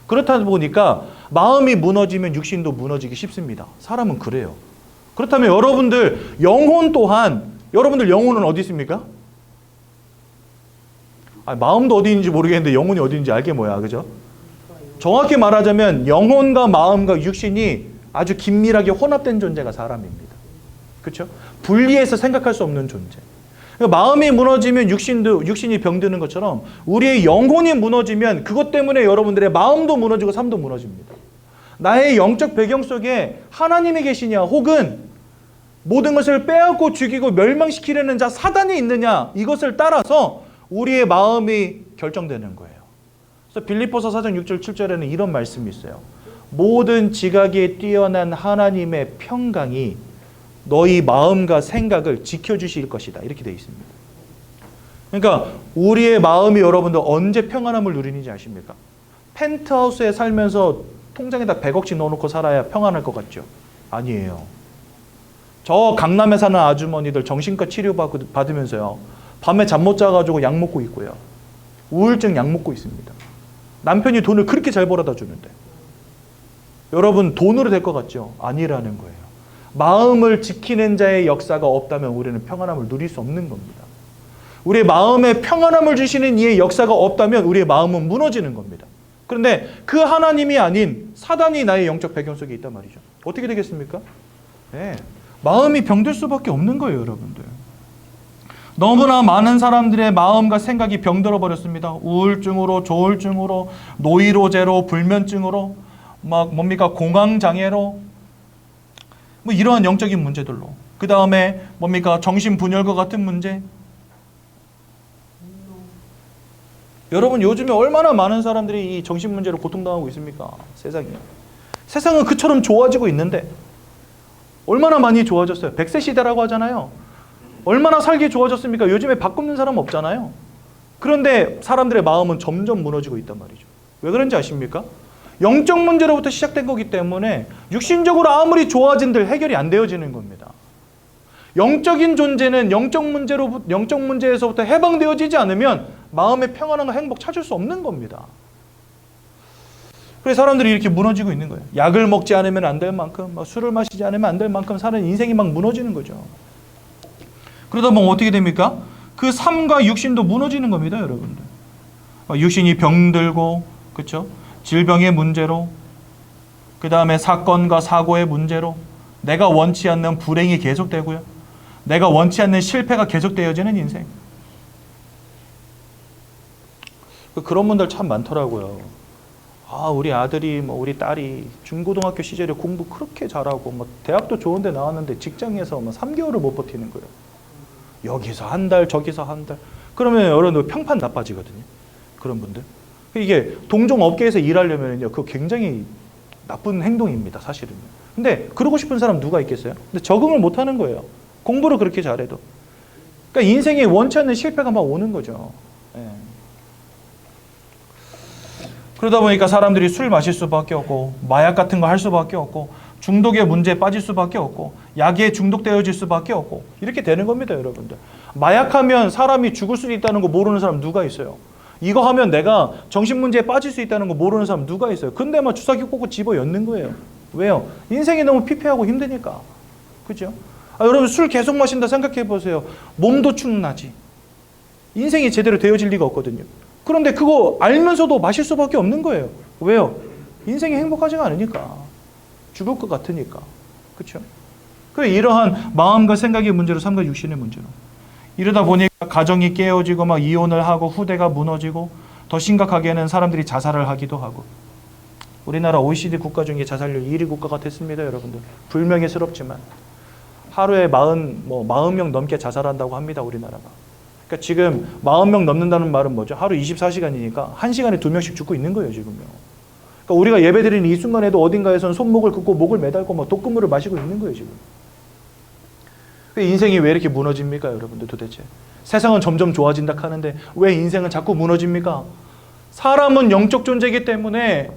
그렇다 보니까 마음이 무너지면 육신도 무너지기 쉽습니다. 사람은 그래요. 그렇다면 여러분들 영혼 또한 여러분들 영혼은 어디 있습니까? 마음도 어디 있는지 모르겠는데 영혼이 어디 있는지 알게 뭐야. 그죠? 정확히 말하자면 영혼과 마음과 육신이 아주 긴밀하게 혼합된 존재가 사람입니다. 그렇죠? 분리해서 생각할 수 없는 존재. 마음이 무너지면 육신이 병드는 것처럼 우리의 영혼이 무너지면 그것 때문에 여러분들의 마음도 무너지고 삶도 무너집니다. 나의 영적 배경 속에 하나님이 계시냐 혹은 모든 것을 빼앗고 죽이고 멸망시키려는 자 사단이 있느냐 이것을 따라서 우리의 마음이 결정되는 거예요. 그래서 빌립보서 4장 6절 7절에는 이런 말씀이 있어요. 모든 지각에 뛰어난 하나님의 평강이 너희 마음과 생각을 지켜주실 것이다. 이렇게 되어 있습니다. 그러니까 우리의 마음이 여러분들 언제 평안함을 누리는지 아십니까? 펜트하우스에 살면서 통장에다 100억씩 넣어놓고 살아야 평안할 것 같죠? 아니에요. 저 강남에 사는 아주머니들 정신과 치료 받으면서요. 밤에 잠 못 자가지고 약 먹고 있고요. 우울증 약 먹고 있습니다. 남편이 돈을 그렇게 잘 벌어다 주는데. 여러분 돈으로 될 것 같죠? 아니라는 거예요. 마음을 지키는 자의 역사가 없다면 우리는 평안함을 누릴 수 없는 겁니다. 우리의 마음에 평안함을 주시는 이의 역사가 없다면 우리의 마음은 무너지는 겁니다. 그런데 그 하나님이 아닌 사단이 나의 영적 배경 속에 있단 말이죠. 어떻게 되겠습니까? 네, 마음이 병들 수밖에 없는 거예요, 여러분들. 너무나 많은 사람들의 마음과 생각이 병들어 버렸습니다. 우울증으로, 조울증으로, 노이로제로, 불면증으로, 공황장애로, 이러한 영적인 문제들로. 그 다음에 정신분열과 같은 문제. 여러분 요즘에 얼마나 많은 사람들이 이 정신문제로 고통당하고 있습니까? 세상이. 세상은 그처럼 좋아지고 있는데 얼마나 많이 좋아졌어요? 100세 시대라고 하잖아요. 얼마나 살기 좋아졌습니까? 요즘에 바꾸는 사람 없잖아요. 그런데 사람들의 마음은 점점 무너지고 있단 말이죠. 왜 그런지 아십니까? 영적 문제로부터 시작된 거기 때문에 육신적으로 아무리 좋아진들 해결이 안 되어지는 겁니다. 영적인 존재는 영적 문제에서부터 해방되어지지 않으면 마음의 평안함과 행복 찾을 수 없는 겁니다. 그래서 사람들이 이렇게 무너지고 있는 거예요. 약을 먹지 않으면 안 될 만큼, 술을 마시지 않으면 안 될 만큼 사는 인생이 막 무너지는 거죠. 그러다 보면 어떻게 됩니까? 그 삶과 육신도 무너지는 겁니다, 여러분들. 육신이 병들고, 그렇죠? 질병의 문제로, 그 다음에 사건과 사고의 문제로, 내가 원치 않는 불행이 계속되고요. 내가 원치 않는 실패가 계속되어지는 인생. 그런 분들 참 많더라고요. 우리 아들이, 우리 딸이 중고등학교 시절에 공부 그렇게 잘하고, 대학도 좋은데 나왔는데 직장에서 3개월을 못 버티는 거예요. 여기서 한 달, 저기서 한 달. 그러면 여러분들 평판 나빠지거든요. 그런 분들. 이게 동종 업계에서 일하려면요, 그거 굉장히 나쁜 행동입니다, 사실은. 근데 그러고 싶은 사람 누가 있겠어요? 근데 적응을 못 하는 거예요. 공부를 그렇게 잘해도. 그러니까 인생에 원치 않는 실패가 막 오는 거죠. 예. 그러다 보니까 사람들이 술 마실 수밖에 없고, 마약 같은 거 할 수밖에 없고, 중독의 문제에 빠질 수밖에 없고, 약에 중독되어질 수밖에 없고, 이렇게 되는 겁니다, 여러분들. 마약하면 사람이 죽을 수 있다는 거 모르는 사람 누가 있어요? 이거 하면 내가 정신문제에 빠질 수 있다는 거 모르는 사람 누가 있어요? 근데 막 주사기 꽂고 집어 였는 거예요. 왜요? 인생이 너무 피폐하고 힘드니까. 그죠? 여러분 술 계속 마신다 생각해 보세요. 몸도 축나지. 인생이 제대로 되어질 리가 없거든요. 그런데 그거 알면서도 마실 수밖에 없는 거예요. 왜요? 인생이 행복하지가 않으니까. 죽을 것 같으니까. 그렇죠? 그래 이러한 마음과 생각의 문제로 삶과 육신의 문제로. 이러다 보니까 가정이 깨어지고 막 이혼을 하고 후대가 무너지고 더 심각하게는 사람들이 자살을 하기도 하고. 우리나라 OECD 국가 중에 자살률 1위 국가가 됐습니다, 여러분들. 불명예스럽지만 하루에 40명 넘게 자살한다고 합니다, 우리나라가. 그러니까 지금 40명 넘는다는 말은 뭐죠? 하루 24시간이니까 1시간에 2명씩 죽고 있는 거예요, 지금요. 그러니까 우리가 예배드리는 이 순간에도 어딘가에서는 손목을 긋고 목을 매달고 막 독극물을 마시고 있는 거예요, 지금. 인생이 왜 이렇게 무너집니까, 여러분들 도대체? 세상은 점점 좋아진다 하는데 왜 인생은 자꾸 무너집니까? 사람은 영적 존재이기 때문에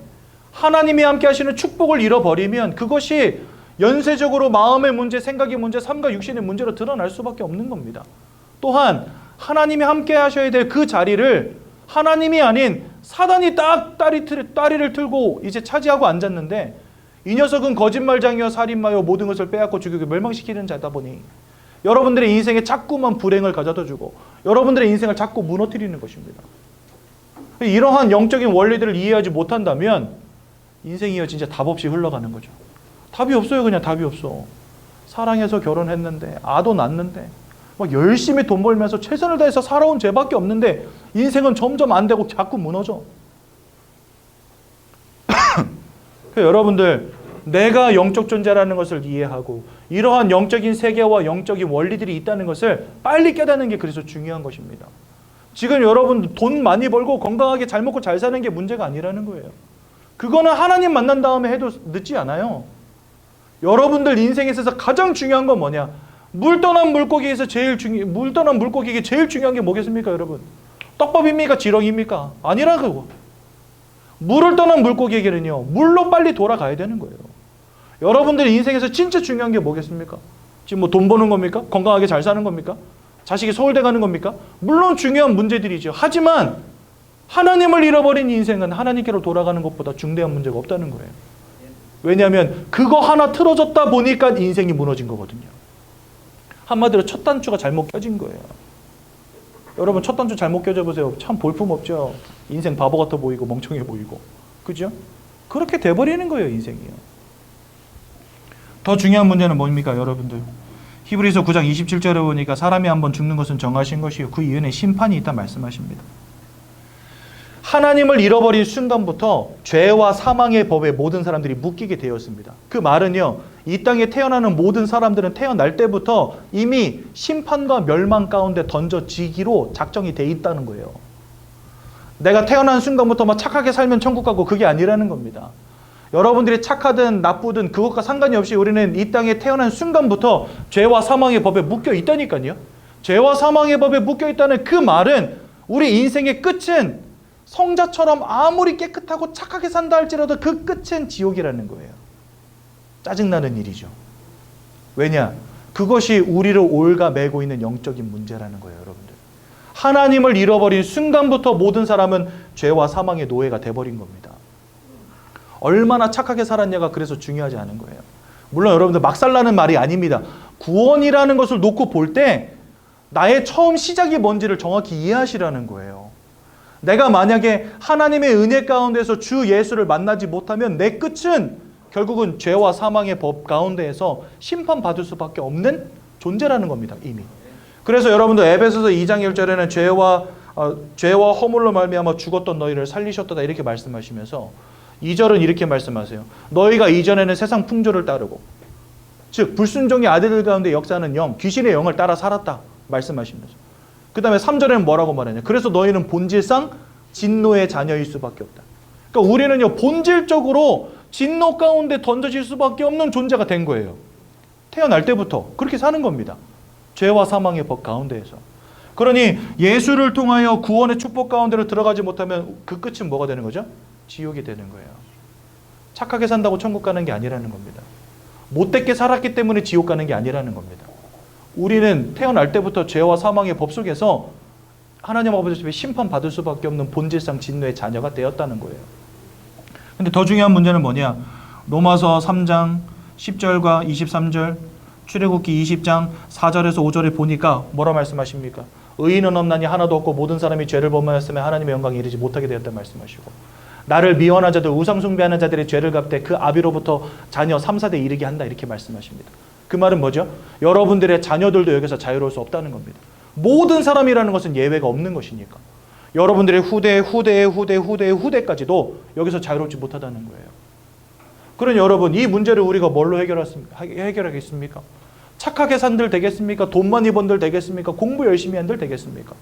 하나님이 함께 하시는 축복을 잃어버리면 그것이 연쇄적으로 마음의 문제, 생각의 문제, 삶과 육신의 문제로 드러날 수밖에 없는 겁니다. 또한 하나님이 함께 하셔야 될 그 자리를 하나님이 아닌 사단이 딱 다리를 틀고 이제 차지하고 앉았는데 이 녀석은 거짓말장이요 살인마요 모든 것을 빼앗고 죽이고 멸망시키는 자다 보니 여러분들의 인생에 자꾸만 불행을 가져다 주고 여러분들의 인생을 자꾸 무너뜨리는 것입니다. 이러한 영적인 원리들을 이해하지 못한다면 인생이요 진짜 답 없이 흘러가는 거죠. 답이 없어요. 그냥 답이 없어. 사랑해서 결혼했는데 아도 낳는데 막 열심히 돈 벌면서 최선을 다해서 살아온 죄밖에 없는데 인생은 점점 안 되고 자꾸 무너져. 여러분들 내가 영적 존재라는 것을 이해하고 이러한 영적인 세계와 영적인 원리들이 있다는 것을 빨리 깨닫는 게 그래서 중요한 것입니다. 지금 여러분 돈 많이 벌고 건강하게 잘 먹고 잘 사는 게 문제가 아니라는 거예요. 그거는 하나님 만난 다음에 해도 늦지 않아요. 여러분들 인생에 있어서 가장 중요한 건 뭐냐? 물 떠난 물고기에게 제일 중요한 게 뭐겠습니까, 여러분? 떡밥입니까? 지렁이입니까? 아니라고. 물을 떠난 물고기에게는요, 물로 빨리 돌아가야 되는 거예요. 여러분들의 인생에서 진짜 중요한 게 뭐겠습니까? 지금 돈 버는 겁니까? 건강하게 잘 사는 겁니까? 자식이 서울대 가는 겁니까? 물론 중요한 문제들이죠. 하지만 하나님을 잃어버린 인생은 하나님께로 돌아가는 것보다 중대한 문제가 없다는 거예요. 왜냐하면 그거 하나 틀어졌다 보니까 인생이 무너진 거거든요. 한마디로 첫 단추가 잘못 껴진 거예요. 여러분 첫 단추 잘못 껴져 보세요. 참 볼품없죠. 인생 바보 같아 보이고 멍청해 보이고. 그죠? 그렇게 돼버리는 거예요, 인생이요. 더 중요한 문제는 뭡니까, 여러분들? 히브리서 9장 27절에 보니까 사람이 한번 죽는 것은 정하신 것이요 그 이후에는 심판이 있다 말씀하십니다. 하나님을 잃어버린 순간부터 죄와 사망의 법에 모든 사람들이 묶이게 되었습니다. 그 말은요, 이 땅에 태어나는 모든 사람들은 태어날 때부터 이미 심판과 멸망 가운데 던져지기로 작정이 돼 있다는 거예요. 내가 태어난 순간부터 막 착하게 살면 천국 가고 그게 아니라는 겁니다. 여러분들이 착하든 나쁘든 그것과 상관이 없이 우리는 이 땅에 태어난 순간부터 죄와 사망의 법에 묶여 있다니까요. 죄와 사망의 법에 묶여 있다는 그 말은 우리 인생의 끝은 성자처럼 아무리 깨끗하고 착하게 산다 할지라도 그 끝은 지옥이라는 거예요. 짜증나는 일이죠. 왜냐? 그것이 우리를 올가매고 있는 영적인 문제라는 거예요, 여러분들. 하나님을 잃어버린 순간부터 모든 사람은 죄와 사망의 노예가 돼버린 겁니다. 얼마나 착하게 살았냐가 그래서 중요하지 않은 거예요. 물론 여러분들 막살라는 말이 아닙니다. 구원이라는 것을 놓고 볼 때 나의 처음 시작이 뭔지를 정확히 이해하시라는 거예요. 내가 만약에 하나님의 은혜 가운데서 주 예수를 만나지 못하면 내 끝은 결국은 죄와 사망의 법 가운데에서 심판받을 수밖에 없는 존재라는 겁니다, 이미. 그래서 여러분들 에베소서 2장 1절에는 죄와 허물로 말미암아 죽었던 너희를 살리셨다 이렇게 말씀하시면서 2절은 이렇게 말씀하세요. 너희가 이전에는 세상 풍조를 따르고 즉 불순종의 아들들 가운데 역사하는 영, 귀신의 영을 따라 살았다 말씀하시면서 그 다음에 3절에는 뭐라고 말하냐. 그래서 너희는 본질상 진노의 자녀일 수밖에 없다. 그러니까 우리는요 본질적으로 진노 가운데 던져질 수밖에 없는 존재가 된 거예요. 태어날 때부터 그렇게 사는 겁니다. 죄와 사망의 법 가운데에서. 그러니 예수를 통하여 구원의 축복 가운데로 들어가지 못하면 그 끝은 뭐가 되는 거죠? 지옥이 되는 거예요. 착하게 산다고 천국 가는 게 아니라는 겁니다. 못되게 살았기 때문에 지옥 가는 게 아니라는 겁니다. 우리는 태어날 때부터 죄와 사망의 법 속에서 하나님 아버지 앞에 심판받을 수밖에 없는 본질상 진노의 자녀가 되었다는 거예요. 근데 더 중요한 문제는 뭐냐? 로마서 3장 10절과 23절, 출애굽기 20장 4절에서 5절에 보니까 뭐라 말씀하십니까? 의인은 없나니 하나도 없고 모든 사람이 죄를 범하였으며 하나님의 영광에 이르지 못하게 되었다 말씀하시고, 나를 미워하는 자들, 우상 숭배하는 자들의 죄를 갚되 그 아비로부터 자녀 3, 4대 이르게 한다 이렇게 말씀하십니다. 그 말은 뭐죠? 여러분들의 자녀들도 여기서 자유로울 수 없다는 겁니다. 모든 사람이라는 것은 예외가 없는 것이니까. 여러분들의 후대까지도 여기서 자유롭지 못하다는 거예요. 그러니 여러분, 이 문제를 우리가 뭘로 해결하겠습니까? 착하게 산들 되겠습니까? 돈 많이 번들 되겠습니까? 공부 열심히 한들 되겠습니까?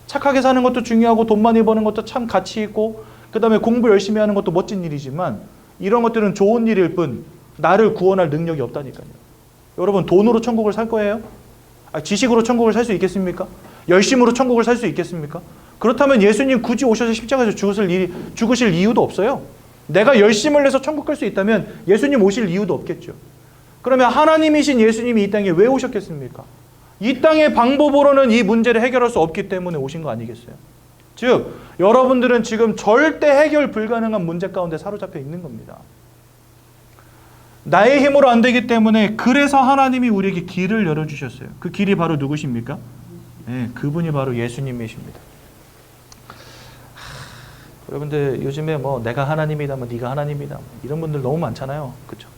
착하게 사는 것도 중요하고 돈 많이 버는 것도 참 가치 있고 그 다음에 공부 열심히 하는 것도 멋진 일이지만 이런 것들은 좋은 일일 뿐 나를 구원할 능력이 없다니까요. 여러분, 돈으로 천국을 살 거예요? 지식으로 천국을 살 수 있겠습니까? 열심으로 천국을 살 수 있겠습니까? 그렇다면 예수님 굳이 오셔서 십자가에서 죽으실 이유도 없어요. 내가 열심을 내서 천국 갈 수 있다면 예수님 오실 이유도 없겠죠. 그러면 하나님이신 예수님이 이 땅에 왜 오셨겠습니까? 이 땅의 방법으로는 이 문제를 해결할 수 없기 때문에 오신 거 아니겠어요? 즉, 여러분들은 지금 절대 해결 불가능한 문제 가운데 사로잡혀 있는 겁니다. 나의 힘으로 안 되기 때문에 그래서 하나님이 우리에게 길을 열어주셨어요. 그 길이 바로 누구십니까? 네, 그분이 바로 예수님이십니다. 여러분들 요즘에 뭐 내가 하나님이다, 뭐 네가 하나님이다, 이런 분들 너무 많잖아요. 그렇죠?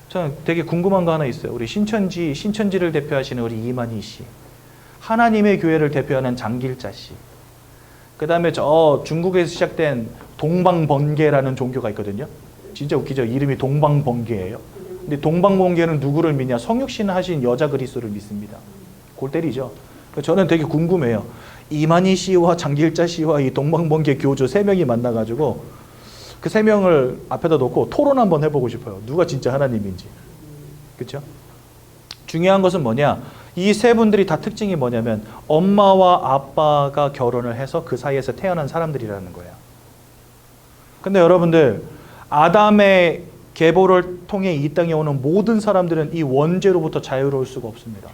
저는 되게 궁금한 거 하나 있어요. 우리 신천지를 대표하시는 우리 이만희 씨, 하나님의 교회를 대표하는 장길자 씨, 그 다음에 저 중국에서 시작된 동방번개라는 종교가 있거든요. 진짜 웃기죠? 이름이 동방번개예요. 근데 동방번개는 누구를 믿냐? 성육신 하신 여자 그리스도를 믿습니다. 골 때리죠. 저는 되게 궁금해요. 이만희 씨와 장길자 씨와 이 동방번개 교주 3명이 만나가지고 그 3명을 앞에다 놓고 토론 한번 해보고 싶어요. 누가 진짜 하나님인지. 그렇죠? 중요한 것은 뭐냐? 이 세 분들이 다 특징이 뭐냐면 엄마와 아빠가 결혼을 해서 그 사이에서 태어난 사람들이라는 거예요. 근데 여러분들, 아담의 계보를 통해 이 땅에 오는 모든 사람들은 이 원죄로부터 자유로울 수가 없습니다.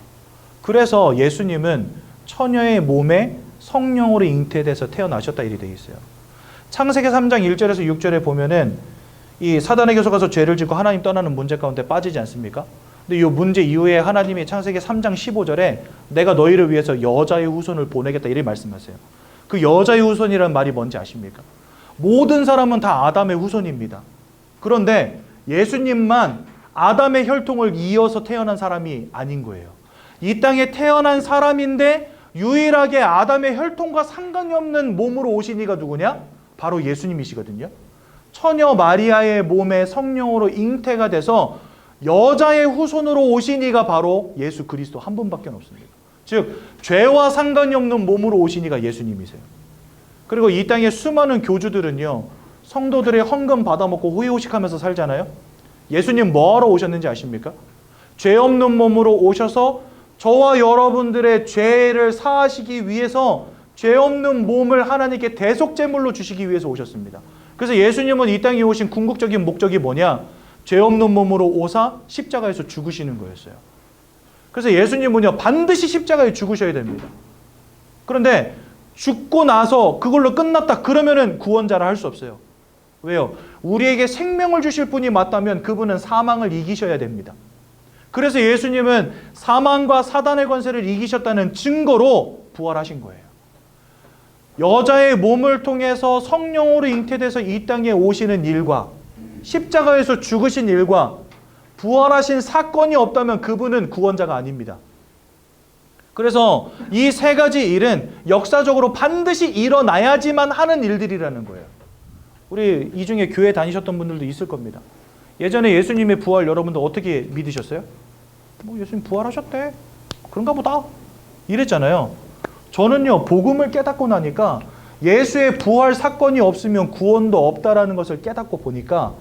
그래서 예수님은 처녀의 몸에 성령으로 잉태돼서 태어나셨다 이렇게 되어 있어요. 창세기 3장 1절에서 6절에 보면은 이 사단에게서 가서 죄를 짓고 하나님 떠나는 문제 가운데 빠지지 않습니까? 근데 이 문제 이후에 하나님이 창세기 3장 15절에 내가 너희를 위해서 여자의 후손을 보내겠다 이렇게 말씀하세요. 그 여자의 후손이라는 말이 뭔지 아십니까? 모든 사람은 다 아담의 후손입니다. 그런데 예수님만 아담의 혈통을 이어서 태어난 사람이 아닌 거예요. 이 땅에 태어난 사람인데 유일하게 아담의 혈통과 상관이 없는 몸으로 오신 이가 누구냐? 바로 예수님이시거든요. 처녀 마리아의 몸에 성령으로 잉태가 돼서 여자의 후손으로 오신 이가 바로 예수 그리스도 한 분밖에 없습니다. 즉, 죄와 상관이 없는 몸으로 오신 이가 예수님이세요. 그리고 이 땅의 수많은 교주들은요, 성도들의 헌금 받아먹고 후회호식하면서 살잖아요. 예수님 뭐하러 오셨는지 아십니까? 죄 없는 몸으로 오셔서 저와 여러분들의 죄를 사하시기 위해서 죄 없는 몸을 하나님께 대속제물로 주시기 위해서 오셨습니다. 그래서 예수님은 이 땅에 오신 궁극적인 목적이 뭐냐? 죄 없는 몸으로 오사 십자가에서 죽으시는 거였어요. 그래서 예수님은요, 반드시 십자가에 죽으셔야 됩니다. 그런데 죽고 나서 그걸로 끝났다 그러면은 구원자라 할 수 없어요. 왜요? 우리에게 생명을 주실 분이 맞다면 그분은 사망을 이기셔야 됩니다. 그래서 예수님은 사망과 사단의 권세를 이기셨다는 증거로 부활하신 거예요. 여자의 몸을 통해서 성령으로 잉태돼서 이 땅에 오시는 일과 십자가에서 죽으신 일과 부활하신 사건이 없다면 그분은 구원자가 아닙니다. 그래서 이 세 가지 일은 역사적으로 반드시 일어나야지만 하는 일들이라는 거예요. 우리 이 중에 교회 다니셨던 분들도 있을 겁니다. 예전에 예수님의 부활 여러분들 어떻게 믿으셨어요? 뭐 예수님 부활하셨대. 그런가 보다. 이랬잖아요. 저는요, 복음을 깨닫고 나니까 예수의 부활 사건이 없으면 구원도 없다라는 것을 깨닫고 보니까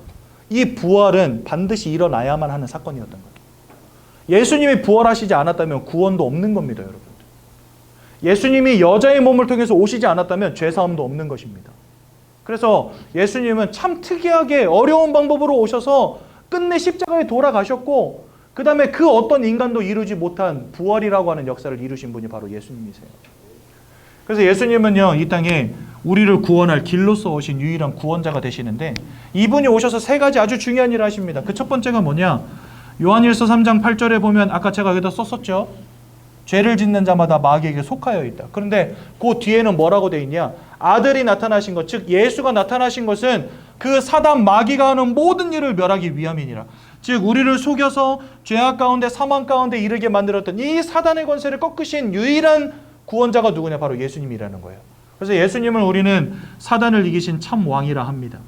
이 부활은 반드시 일어나야만 하는 사건이었던 거예요. 예수님이 부활하시지 않았다면 구원도 없는 겁니다, 여러분들. 예수님이 여자의 몸을 통해서 오시지 않았다면 죄사함도 없는 것입니다. 그래서 예수님은 참 특이하게 어려운 방법으로 오셔서 끝내 십자가에 돌아가셨고 그 다음에 그 어떤 인간도 이루지 못한 부활이라고 하는 역사를 이루신 분이 바로 예수님이세요. 그래서 예수님은요, 이 땅에 우리를 구원할 길로서 오신 유일한 구원자가 되시는데 이분이 오셔서 세 가지 아주 중요한 일을 하십니다. 그 첫 번째가 뭐냐? 요한일서 3장 8절에 보면 아까 제가 여기다 썼었죠. 죄를 짓는 자마다 마귀에게 속하여 있다. 그런데 그 뒤에는 뭐라고 돼 있냐? 아들이 나타나신 것, 즉 예수가 나타나신 것은 그 사단 마귀가 하는 모든 일을 멸하기 위함이니라. 즉 우리를 속여서 죄악 가운데 사망 가운데 이르게 만들었던 이 사단의 권세를 꺾으신 유일한 구원자가 누구냐? 바로 예수님이라는 거예요. 그래서 예수님을 우리는 사단을 이기신 참 왕이라 합니다.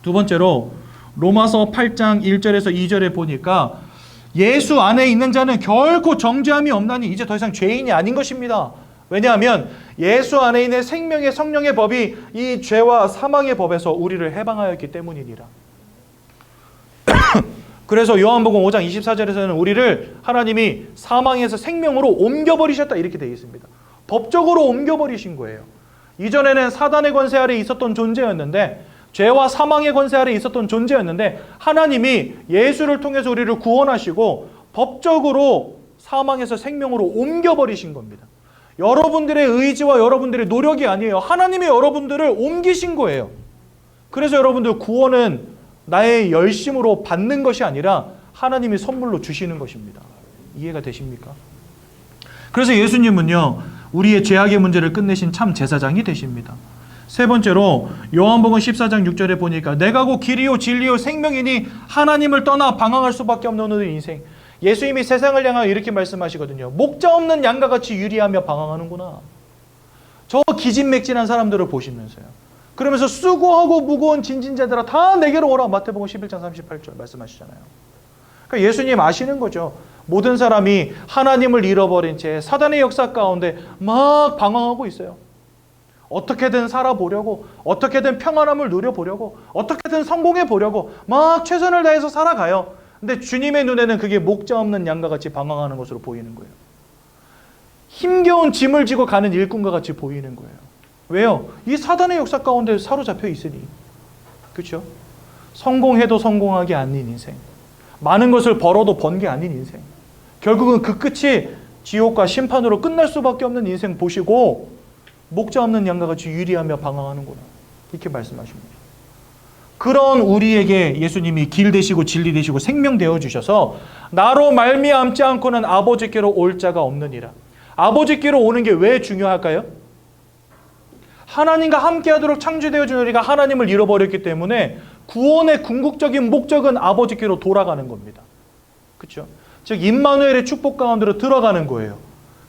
두 번째로 로마서 8장 1절에서 2절에 보니까 예수 안에 있는 자는 결코 정죄함이 없나니 이제 더 이상 죄인이 아닌 것입니다. 왜냐하면 예수 안에 있는 생명의 성령의 법이 이 죄와 사망의 법에서 우리를 해방하였기 때문이니라. 그래서 요한복음 5장 24절에서는 우리를 하나님이 사망에서 생명으로 옮겨버리셨다 이렇게 되어 있습니다. 법적으로 옮겨버리신 거예요. 이전에는 사단의 권세 아래 있었던 존재였는데 죄와 사망의 권세 아래 있었던 존재였는데 하나님이 예수를 통해서 우리를 구원하시고 법적으로 사망에서 생명으로 옮겨버리신 겁니다. 여러분들의 의지와 여러분들의 노력이 아니에요. 하나님이 여러분들을 옮기신 거예요. 그래서 여러분들 구원은 나의 열심으로 받는 것이 아니라 하나님이 선물로 주시는 것입니다. 이해가 되십니까? 그래서 예수님은요, 우리의 죄악의 문제를 끝내신 참 제사장이 되십니다. 세 번째로 요한복음 14장 6절에 보니까 내가 곧 길이요 진리요 생명이니 하나님을 떠나 방황할 수밖에 없는 오늘 인생. 예수님이 세상을 향하여 이렇게 말씀하시거든요. 목자 없는 양과 같이 유리하며 방황하는구나. 저 기진맥진한 사람들을 보시면서요. 그러면서 수고하고 무거운 진진자들아 다 내게로 오라. 마태복음 11장 38절 말씀하시잖아요. 그러니까 예수님 아시는 거죠. 모든 사람이 하나님을 잃어버린 채 사단의 역사 가운데 막 방황하고 있어요. 어떻게든 살아보려고, 어떻게든 평안함을 누려보려고, 어떻게든 성공해 보려고 막 최선을 다해서 살아가요. 근데 주님의 눈에는 그게 목자 없는 양과 같이 방황하는 것으로 보이는 거예요. 힘겨운 짐을 지고 가는 일꾼과 같이 보이는 거예요. 왜요? 이 사단의 역사 가운데 사로잡혀 있으니. 그렇죠? 성공해도 성공하기 아닌 인생. 많은 것을 벌어도 번 게 아닌 인생. 결국은 그 끝이 지옥과 심판으로 끝날 수밖에 없는 인생 보시고 목자 없는 양과 같이 유리하며 방황하는구나. 이렇게 말씀하십니다. 그런 우리에게 예수님이 길 되시고 진리 되시고 생명 되어 주셔서 나로 말미암지 않고는 아버지께로 올 자가 없느니라. 아버지께로 오는 게 왜 중요할까요? 하나님과 함께하도록 창조되어 준 우리가 하나님을 잃어버렸기 때문에 구원의 궁극적인 목적은 아버지께로 돌아가는 겁니다. 그렇죠? 즉 임마누엘의 축복 가운데로 들어가는 거예요.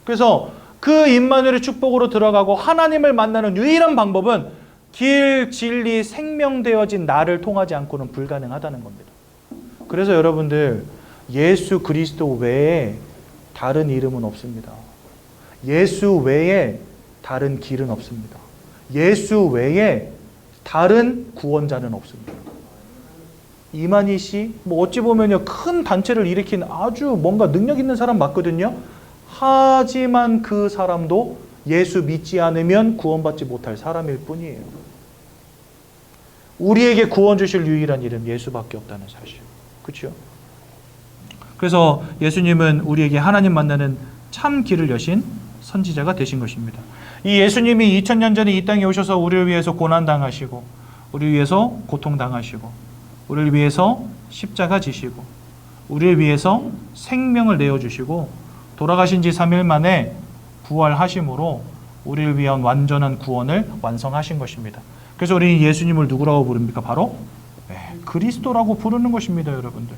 그래서 그 임마누엘의 축복으로 들어가고 하나님을 만나는 유일한 방법은 길, 진리, 생명 되어진 나를 통하지 않고는 불가능하다는 겁니다. 그래서 여러분들 예수 그리스도 외에 다른 이름은 없습니다. 예수 외에 다른 길은 없습니다. 예수 외에 다른 구원자는 없습니다. 이만희 씨, 어찌 보면요 큰 단체를 일으킨 아주 뭔가 능력 있는 사람 맞거든요. 하지만 그 사람도 예수 믿지 않으면 구원받지 못할 사람일 뿐이에요. 우리에게 구원 주실 유일한 이름 예수밖에 없다는 사실. 그렇죠? 그래서 예수님은 우리에게 하나님 만나는 참 길을 여신 선지자가 되신 것입니다. 이 예수님이 2000년 전에 이 땅에 오셔서 우리를 위해서 고난당하시고 우리를 위해서 고통당하시고 우리를 위해서 십자가 지시고 우리를 위해서 생명을 내어주시고 돌아가신 지 3일 만에 부활하심으로 우리를 위한 완전한 구원을 완성하신 것입니다. 그래서 우리 예수님을 누구라고 부릅니까? 바로 그리스도라고 부르는 것입니다, 여러분들.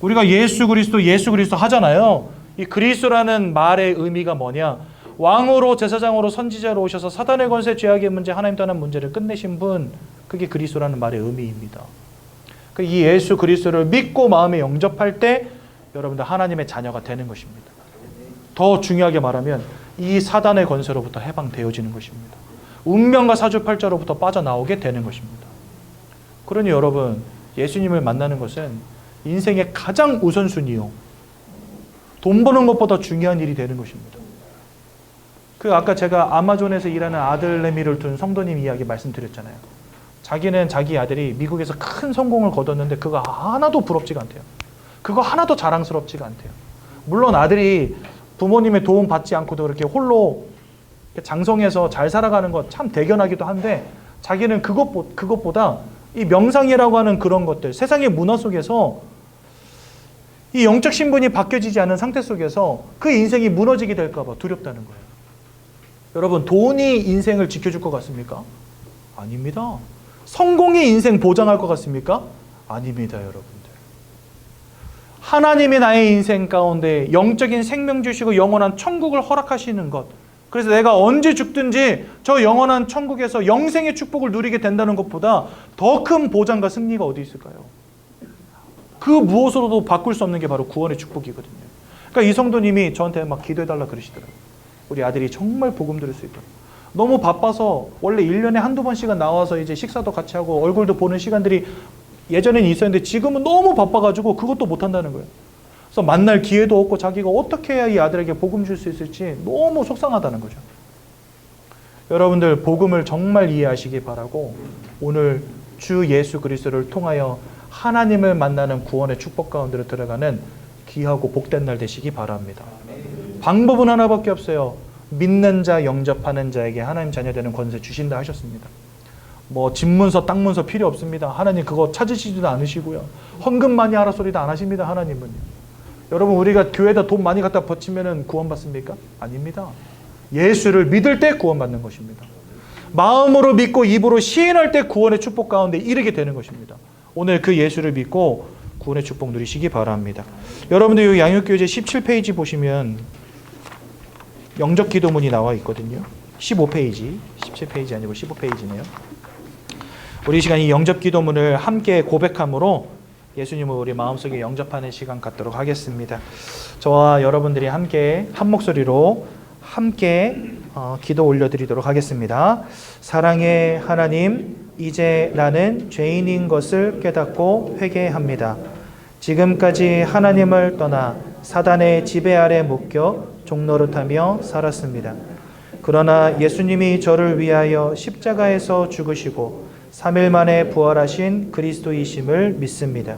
우리가 예수 그리스도 하잖아요. 이 그리스도라는 말의 의미가 뭐냐? 왕으로 제사장으로 선지자로 오셔서 사단의 권세, 죄악의 문제, 하나님 떠난 문제를 끝내신 분, 그게 그리스도라는 말의 의미입니다. 이 예수 그리스도를 믿고 마음에 영접할 때 여러분들 하나님의 자녀가 되는 것입니다. 더 중요하게 말하면 이 사단의 권세로부터 해방되어지는 것입니다. 운명과 사주팔자로부터 빠져나오게 되는 것입니다. 그러니 여러분, 예수님을 만나는 것은 인생의 가장 우선순위요. 돈 버는 것보다 중요한 일이 되는 것입니다. 아까 제가 아마존에서 일하는 아들내미를 둔 성도님 이야기 말씀드렸잖아요. 자기는 자기 아들이 미국에서 큰 성공을 거뒀는데 그거 하나도 부럽지가 않대요. 그거 하나도 자랑스럽지가 않대요. 물론 아들이 부모님의 도움 받지 않고도 그렇게 홀로 장성해서 잘 살아가는 것 참 대견하기도 한데 자기는 그것보다 이 명상이라고 하는 그런 것들, 세상의 문화 속에서 이 영적 신분이 바뀌어지지 않은 상태 속에서 그 인생이 무너지게 될까 봐 두렵다는 거예요. 여러분, 돈이 인생을 지켜줄 것 같습니까? 아닙니다. 성공이 인생 보장할 것 같습니까? 아닙니다, 여러분들. 하나님이 나의 인생 가운데 영적인 생명 주시고 영원한 천국을 허락하시는 것, 그래서 내가 언제 죽든지 저 영원한 천국에서 영생의 축복을 누리게 된다는 것보다 더 큰 보장과 승리가 어디 있을까요? 그 무엇으로도 바꿀 수 없는 게 바로 구원의 축복이거든요. 그러니까 이 성도님이 저한테 막 기도해달라 그러시더라고요. 우리 아들이 정말 복음 들을 수 있도록. 너무 바빠서 원래 1년에 한두 번씩은 나와서 이제 식사도 같이 하고 얼굴도 보는 시간들이 예전에는 있었는데 지금은 너무 바빠가지고 그것도 못한다는 거예요. 그래서 만날 기회도 없고 자기가 어떻게 해야 이 아들에게 복음 줄 수 있을지 너무 속상하다는 거죠. 여러분들, 복음을 정말 이해하시기 바라고 오늘 주 예수 그리스도를 통하여 하나님을 만나는 구원의 축복 가운데로 들어가는 귀하고 복된 날 되시기 바랍니다. 방법은 하나밖에 없어요. 믿는 자, 영접하는 자에게 하나님 자녀 되는 권세 주신다 하셨습니다. 뭐 집문서, 땅문서 필요 없습니다. 하나님 그거 찾으시지도 않으시고요. 헌금 많이 하라 소리도 안 하십니다. 하나님은요. 여러분, 우리가 교회에다 돈 많이 갖다 바치면 구원받습니까? 아닙니다. 예수를 믿을 때 구원받는 것입니다. 마음으로 믿고 입으로 시인할 때 구원의 축복 가운데 이르게 되는 것입니다. 오늘 그 예수를 믿고 구원의 축복 누리시기 바랍니다. 여러분들 이 양육교재 17페이지 보시면 영적 기도문이 나와 있거든요. 15페이지, 17페이지 아니고 15페이지네요. 우리 시간 이 영접 기도문을 함께 고백함으로 예수님을 우리 마음속에 영접하는 시간 갖도록 하겠습니다. 저와 여러분들이 함께 한 목소리로 함께 기도 올려드리도록 하겠습니다. 사랑의 하나님, 이제 나는 죄인인 것을 깨닫고 회개합니다. 지금까지 하나님을 떠나 사단의 지배 아래 묶여 종노릇하며 살았습니다. 그러나 예수님이 저를 위하여 십자가에서 죽으시고 3일 만에 부활하신 그리스도이심을 믿습니다.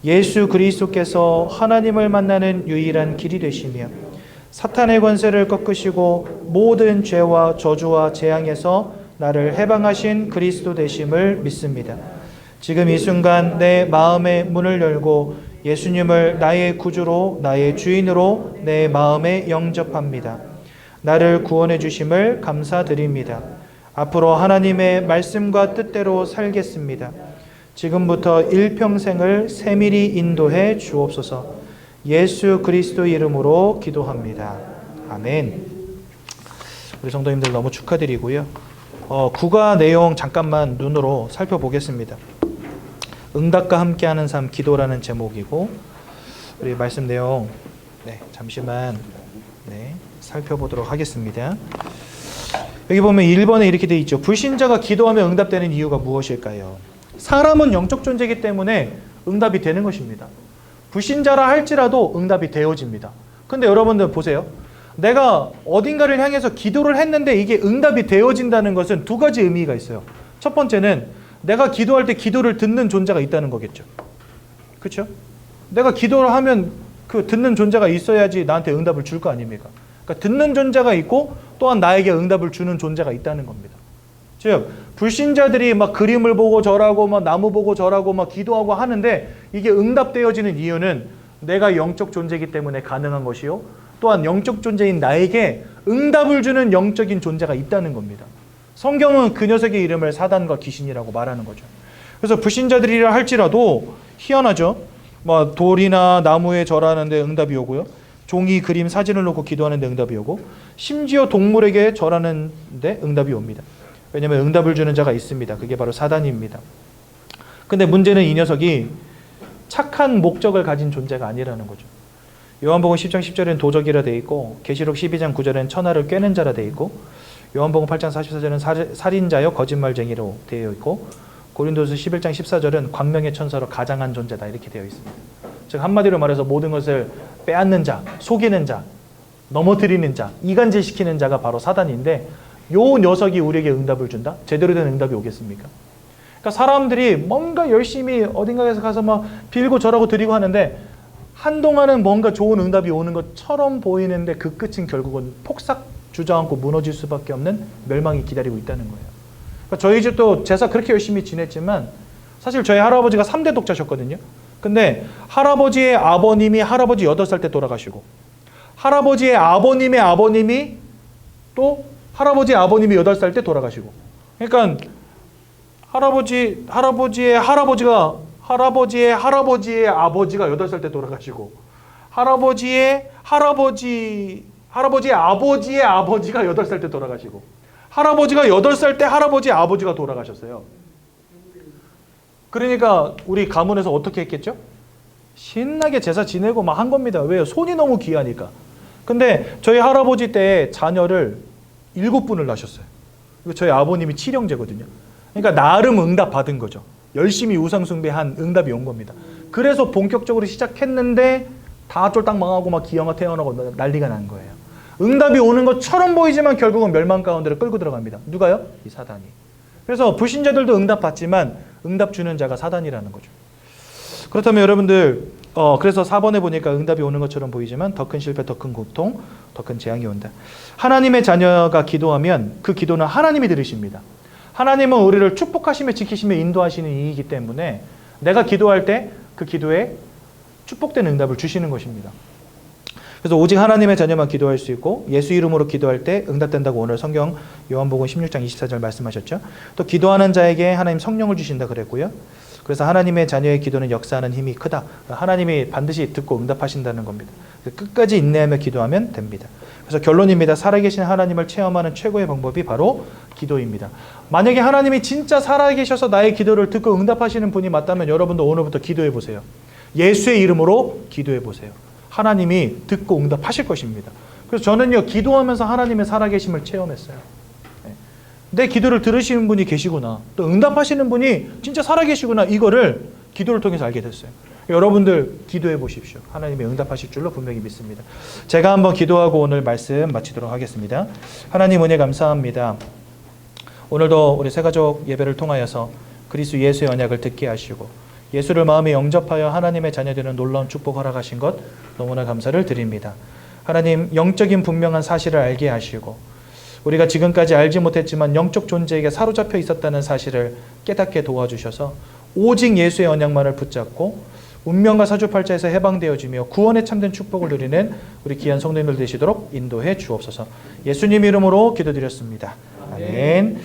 예수 그리스도께서 하나님을 만나는 유일한 길이 되시며 사탄의 권세를 꺾으시고 모든 죄와 저주와 재앙에서 나를 해방하신 그리스도 되심을 믿습니다. 지금 이 순간 내 마음의 문을 열고 예수님을 나의 구주로, 나의 주인으로 내 마음에 영접합니다. 나를 구원해 주심을 감사드립니다. 앞으로 하나님의 말씀과 뜻대로 살겠습니다. 지금부터 일평생을 세밀히 인도해 주옵소서. 예수 그리스도 이름으로 기도합니다. 아멘. 우리 성도님들 너무 축하드리고요. 구가 내용 잠깐만 눈으로 살펴보겠습니다. 응답과 함께하는 삶 기도라는 제목이고 우리 말씀 내용 잠시만 살펴보도록 하겠습니다. 여기 보면 1번에 이렇게 되어 있죠. 불신자가 기도하면 응답되는 이유가 무엇일까요? 사람은 영적 존재이기 때문에 응답이 되는 것입니다. 불신자라 할지라도 응답이 되어집니다. 근데 여러분들 보세요. 내가 어딘가를 향해서 기도를 했는데 이게 응답이 되어진다는 것은 두 가지 의미가 있어요. 첫 번째는 내가 기도할 때 기도를 듣는 존재가 있다는 거겠죠. 그렇죠? 내가 기도를 하면 그 듣는 존재가 있어야지 나한테 응답을 줄 거 아닙니까? 그러니까 듣는 존재가 있고 또한 나에게 응답을 주는 존재가 있다는 겁니다. 즉 불신자들이 막 그림을 보고 절하고 막 나무 보고 절하고 막 기도하고 하는데 이게 응답되어지는 이유는 내가 영적 존재이기 때문에 가능한 것이요, 또한 영적 존재인 나에게 응답을 주는 영적인 존재가 있다는 겁니다. 성경은 그 녀석의 이름을 사단과 귀신이라고 말하는 거죠. 그래서 불신자들이라 할지라도 희한하죠. 뭐 돌이나 나무에 절하는데 응답이 오고요, 종이 그림 사진을 놓고 기도하는데 응답이 오고, 심지어 동물에게 절하는데 응답이 옵니다. 왜냐하면 응답을 주는 자가 있습니다. 그게 바로 사단입니다. 근데 문제는 이 녀석이 착한 목적을 가진 존재가 아니라는 거죠. 요한복음 10장 10절에는 도적이라 되어 있고, 계시록 12장 9절에는 천하를 꿰는 자라 되어 있고, 요한복음 8장 44절은 살인자요 거짓말쟁이로 되어 있고, 고린도서 11장 14절은 광명의 천사로 가장한 존재다 이렇게 되어 있습니다. 즉 한마디로 말해서 모든 것을 빼앗는 자, 속이는 자, 넘어뜨리는 자, 이간질시키는 자가 바로 사단인데, 요 녀석이 우리에게 응답을 준다? 제대로 된 응답이 오겠습니까? 그러니까 사람들이 뭔가 열심히 어딘가에서 가서 막 빌고 절하고 드리고 하는데 한동안은 뭔가 좋은 응답이 오는 것처럼 보이는데 그 끝은 결국은 폭삭 주저앉고 무너질 수밖에 없는 멸망이 기다리고 있다는 거예요. 그러니까 저희 집도 제사 그렇게 열심히 지냈지만 사실 저희 할아버지가 3대 독자셨거든요. 근데 할아버지의 아버님이 할아버지 8살 때 돌아가시고, 할아버지의 아버님의 아버님이 또 할아버지의 아버님이 8살 때 돌아가시고, 그러니까 할아버지의 아버지가 8살 때 돌아가시고, 할아버지의 아버지의 아버지가 8살 때 돌아가시고, 할아버지가 8살 때 할아버지의 아버지가 돌아가셨어요. 그러니까 우리 가문에서 어떻게 했겠죠? 신나게 제사 지내고 막 한 겁니다. 왜요? 손이 너무 귀하니까. 근데 저희 할아버지 때 자녀를 7분을 낳으셨어요. 저희 아버님이 7형제거든요. 그러니까 나름 응답 받은 거죠. 열심히 우상숭배한 응답이 온 겁니다. 그래서 본격적으로 시작했는데 다 쫄딱 망하고 막 기형아 태어나고 난리가 난 거예요. 응답이 오는 것처럼 보이지만 결국은 멸망 가운데로 끌고 들어갑니다. 누가요? 이 사단이. 그래서 불신자들도 응답 받지만 응답 주는 자가 사단이라는 거죠. 그렇다면 여러분들 그래서 4번에 보니까 응답이 오는 것처럼 보이지만 더 큰 실패, 더 큰 고통, 더 큰 재앙이 온다. 하나님의 자녀가 기도하면 그 기도는 하나님이 들으십니다. 하나님은 우리를 축복하시며 지키시며 인도하시는 이이기 때문에 내가 기도할 때 그 기도에 축복된 응답을 주시는 것입니다. 그래서 오직 하나님의 자녀만 기도할 수 있고 예수 이름으로 기도할 때 응답된다고 오늘 성경 요한복음 16장 24절 말씀하셨죠. 또 기도하는 자에게 하나님 성령을 주신다 그랬고요. 그래서 하나님의 자녀의 기도는 역사하는 힘이 크다. 하나님이 반드시 듣고 응답하신다는 겁니다. 끝까지 인내하며 기도하면 됩니다. 그래서 결론입니다. 살아계신 하나님을 체험하는 최고의 방법이 바로 기도입니다. 만약에 하나님이 진짜 살아계셔서 나의 기도를 듣고 응답하시는 분이 맞다면 여러분도 오늘부터 기도해 보세요. 예수의 이름으로 기도해 보세요. 하나님이 듣고 응답하실 것입니다. 그래서 저는요, 기도하면서 하나님의 살아계심을 체험했어요. 내 기도를 들으시는 분이 계시구나, 또 응답하시는 분이 진짜 살아계시구나, 이거를 기도를 통해서 알게 됐어요. 여러분들 기도해 보십시오. 하나님이 응답하실 줄로 분명히 믿습니다. 제가 한번 기도하고 오늘 말씀 마치도록 하겠습니다. 하나님 은혜 감사합니다. 오늘도 우리 새가족 예배를 통하여서 그리스도 예수의 언약을 듣게 하시고 예수를 마음에 영접하여 하나님의 자녀되는 놀라운 축복 허락하신 것 너무나 감사를 드립니다. 하나님, 영적인 분명한 사실을 알게 하시고 우리가 지금까지 알지 못했지만 영적 존재에게 사로잡혀 있었다는 사실을 깨닫게 도와주셔서 오직 예수의 언약만을 붙잡고 운명과 사주팔자에서 해방되어지며 구원의 참된 축복을 누리는 우리 귀한 성도님들 되시도록 인도해 주옵소서. 예수님 이름으로 기도드렸습니다. 아멘.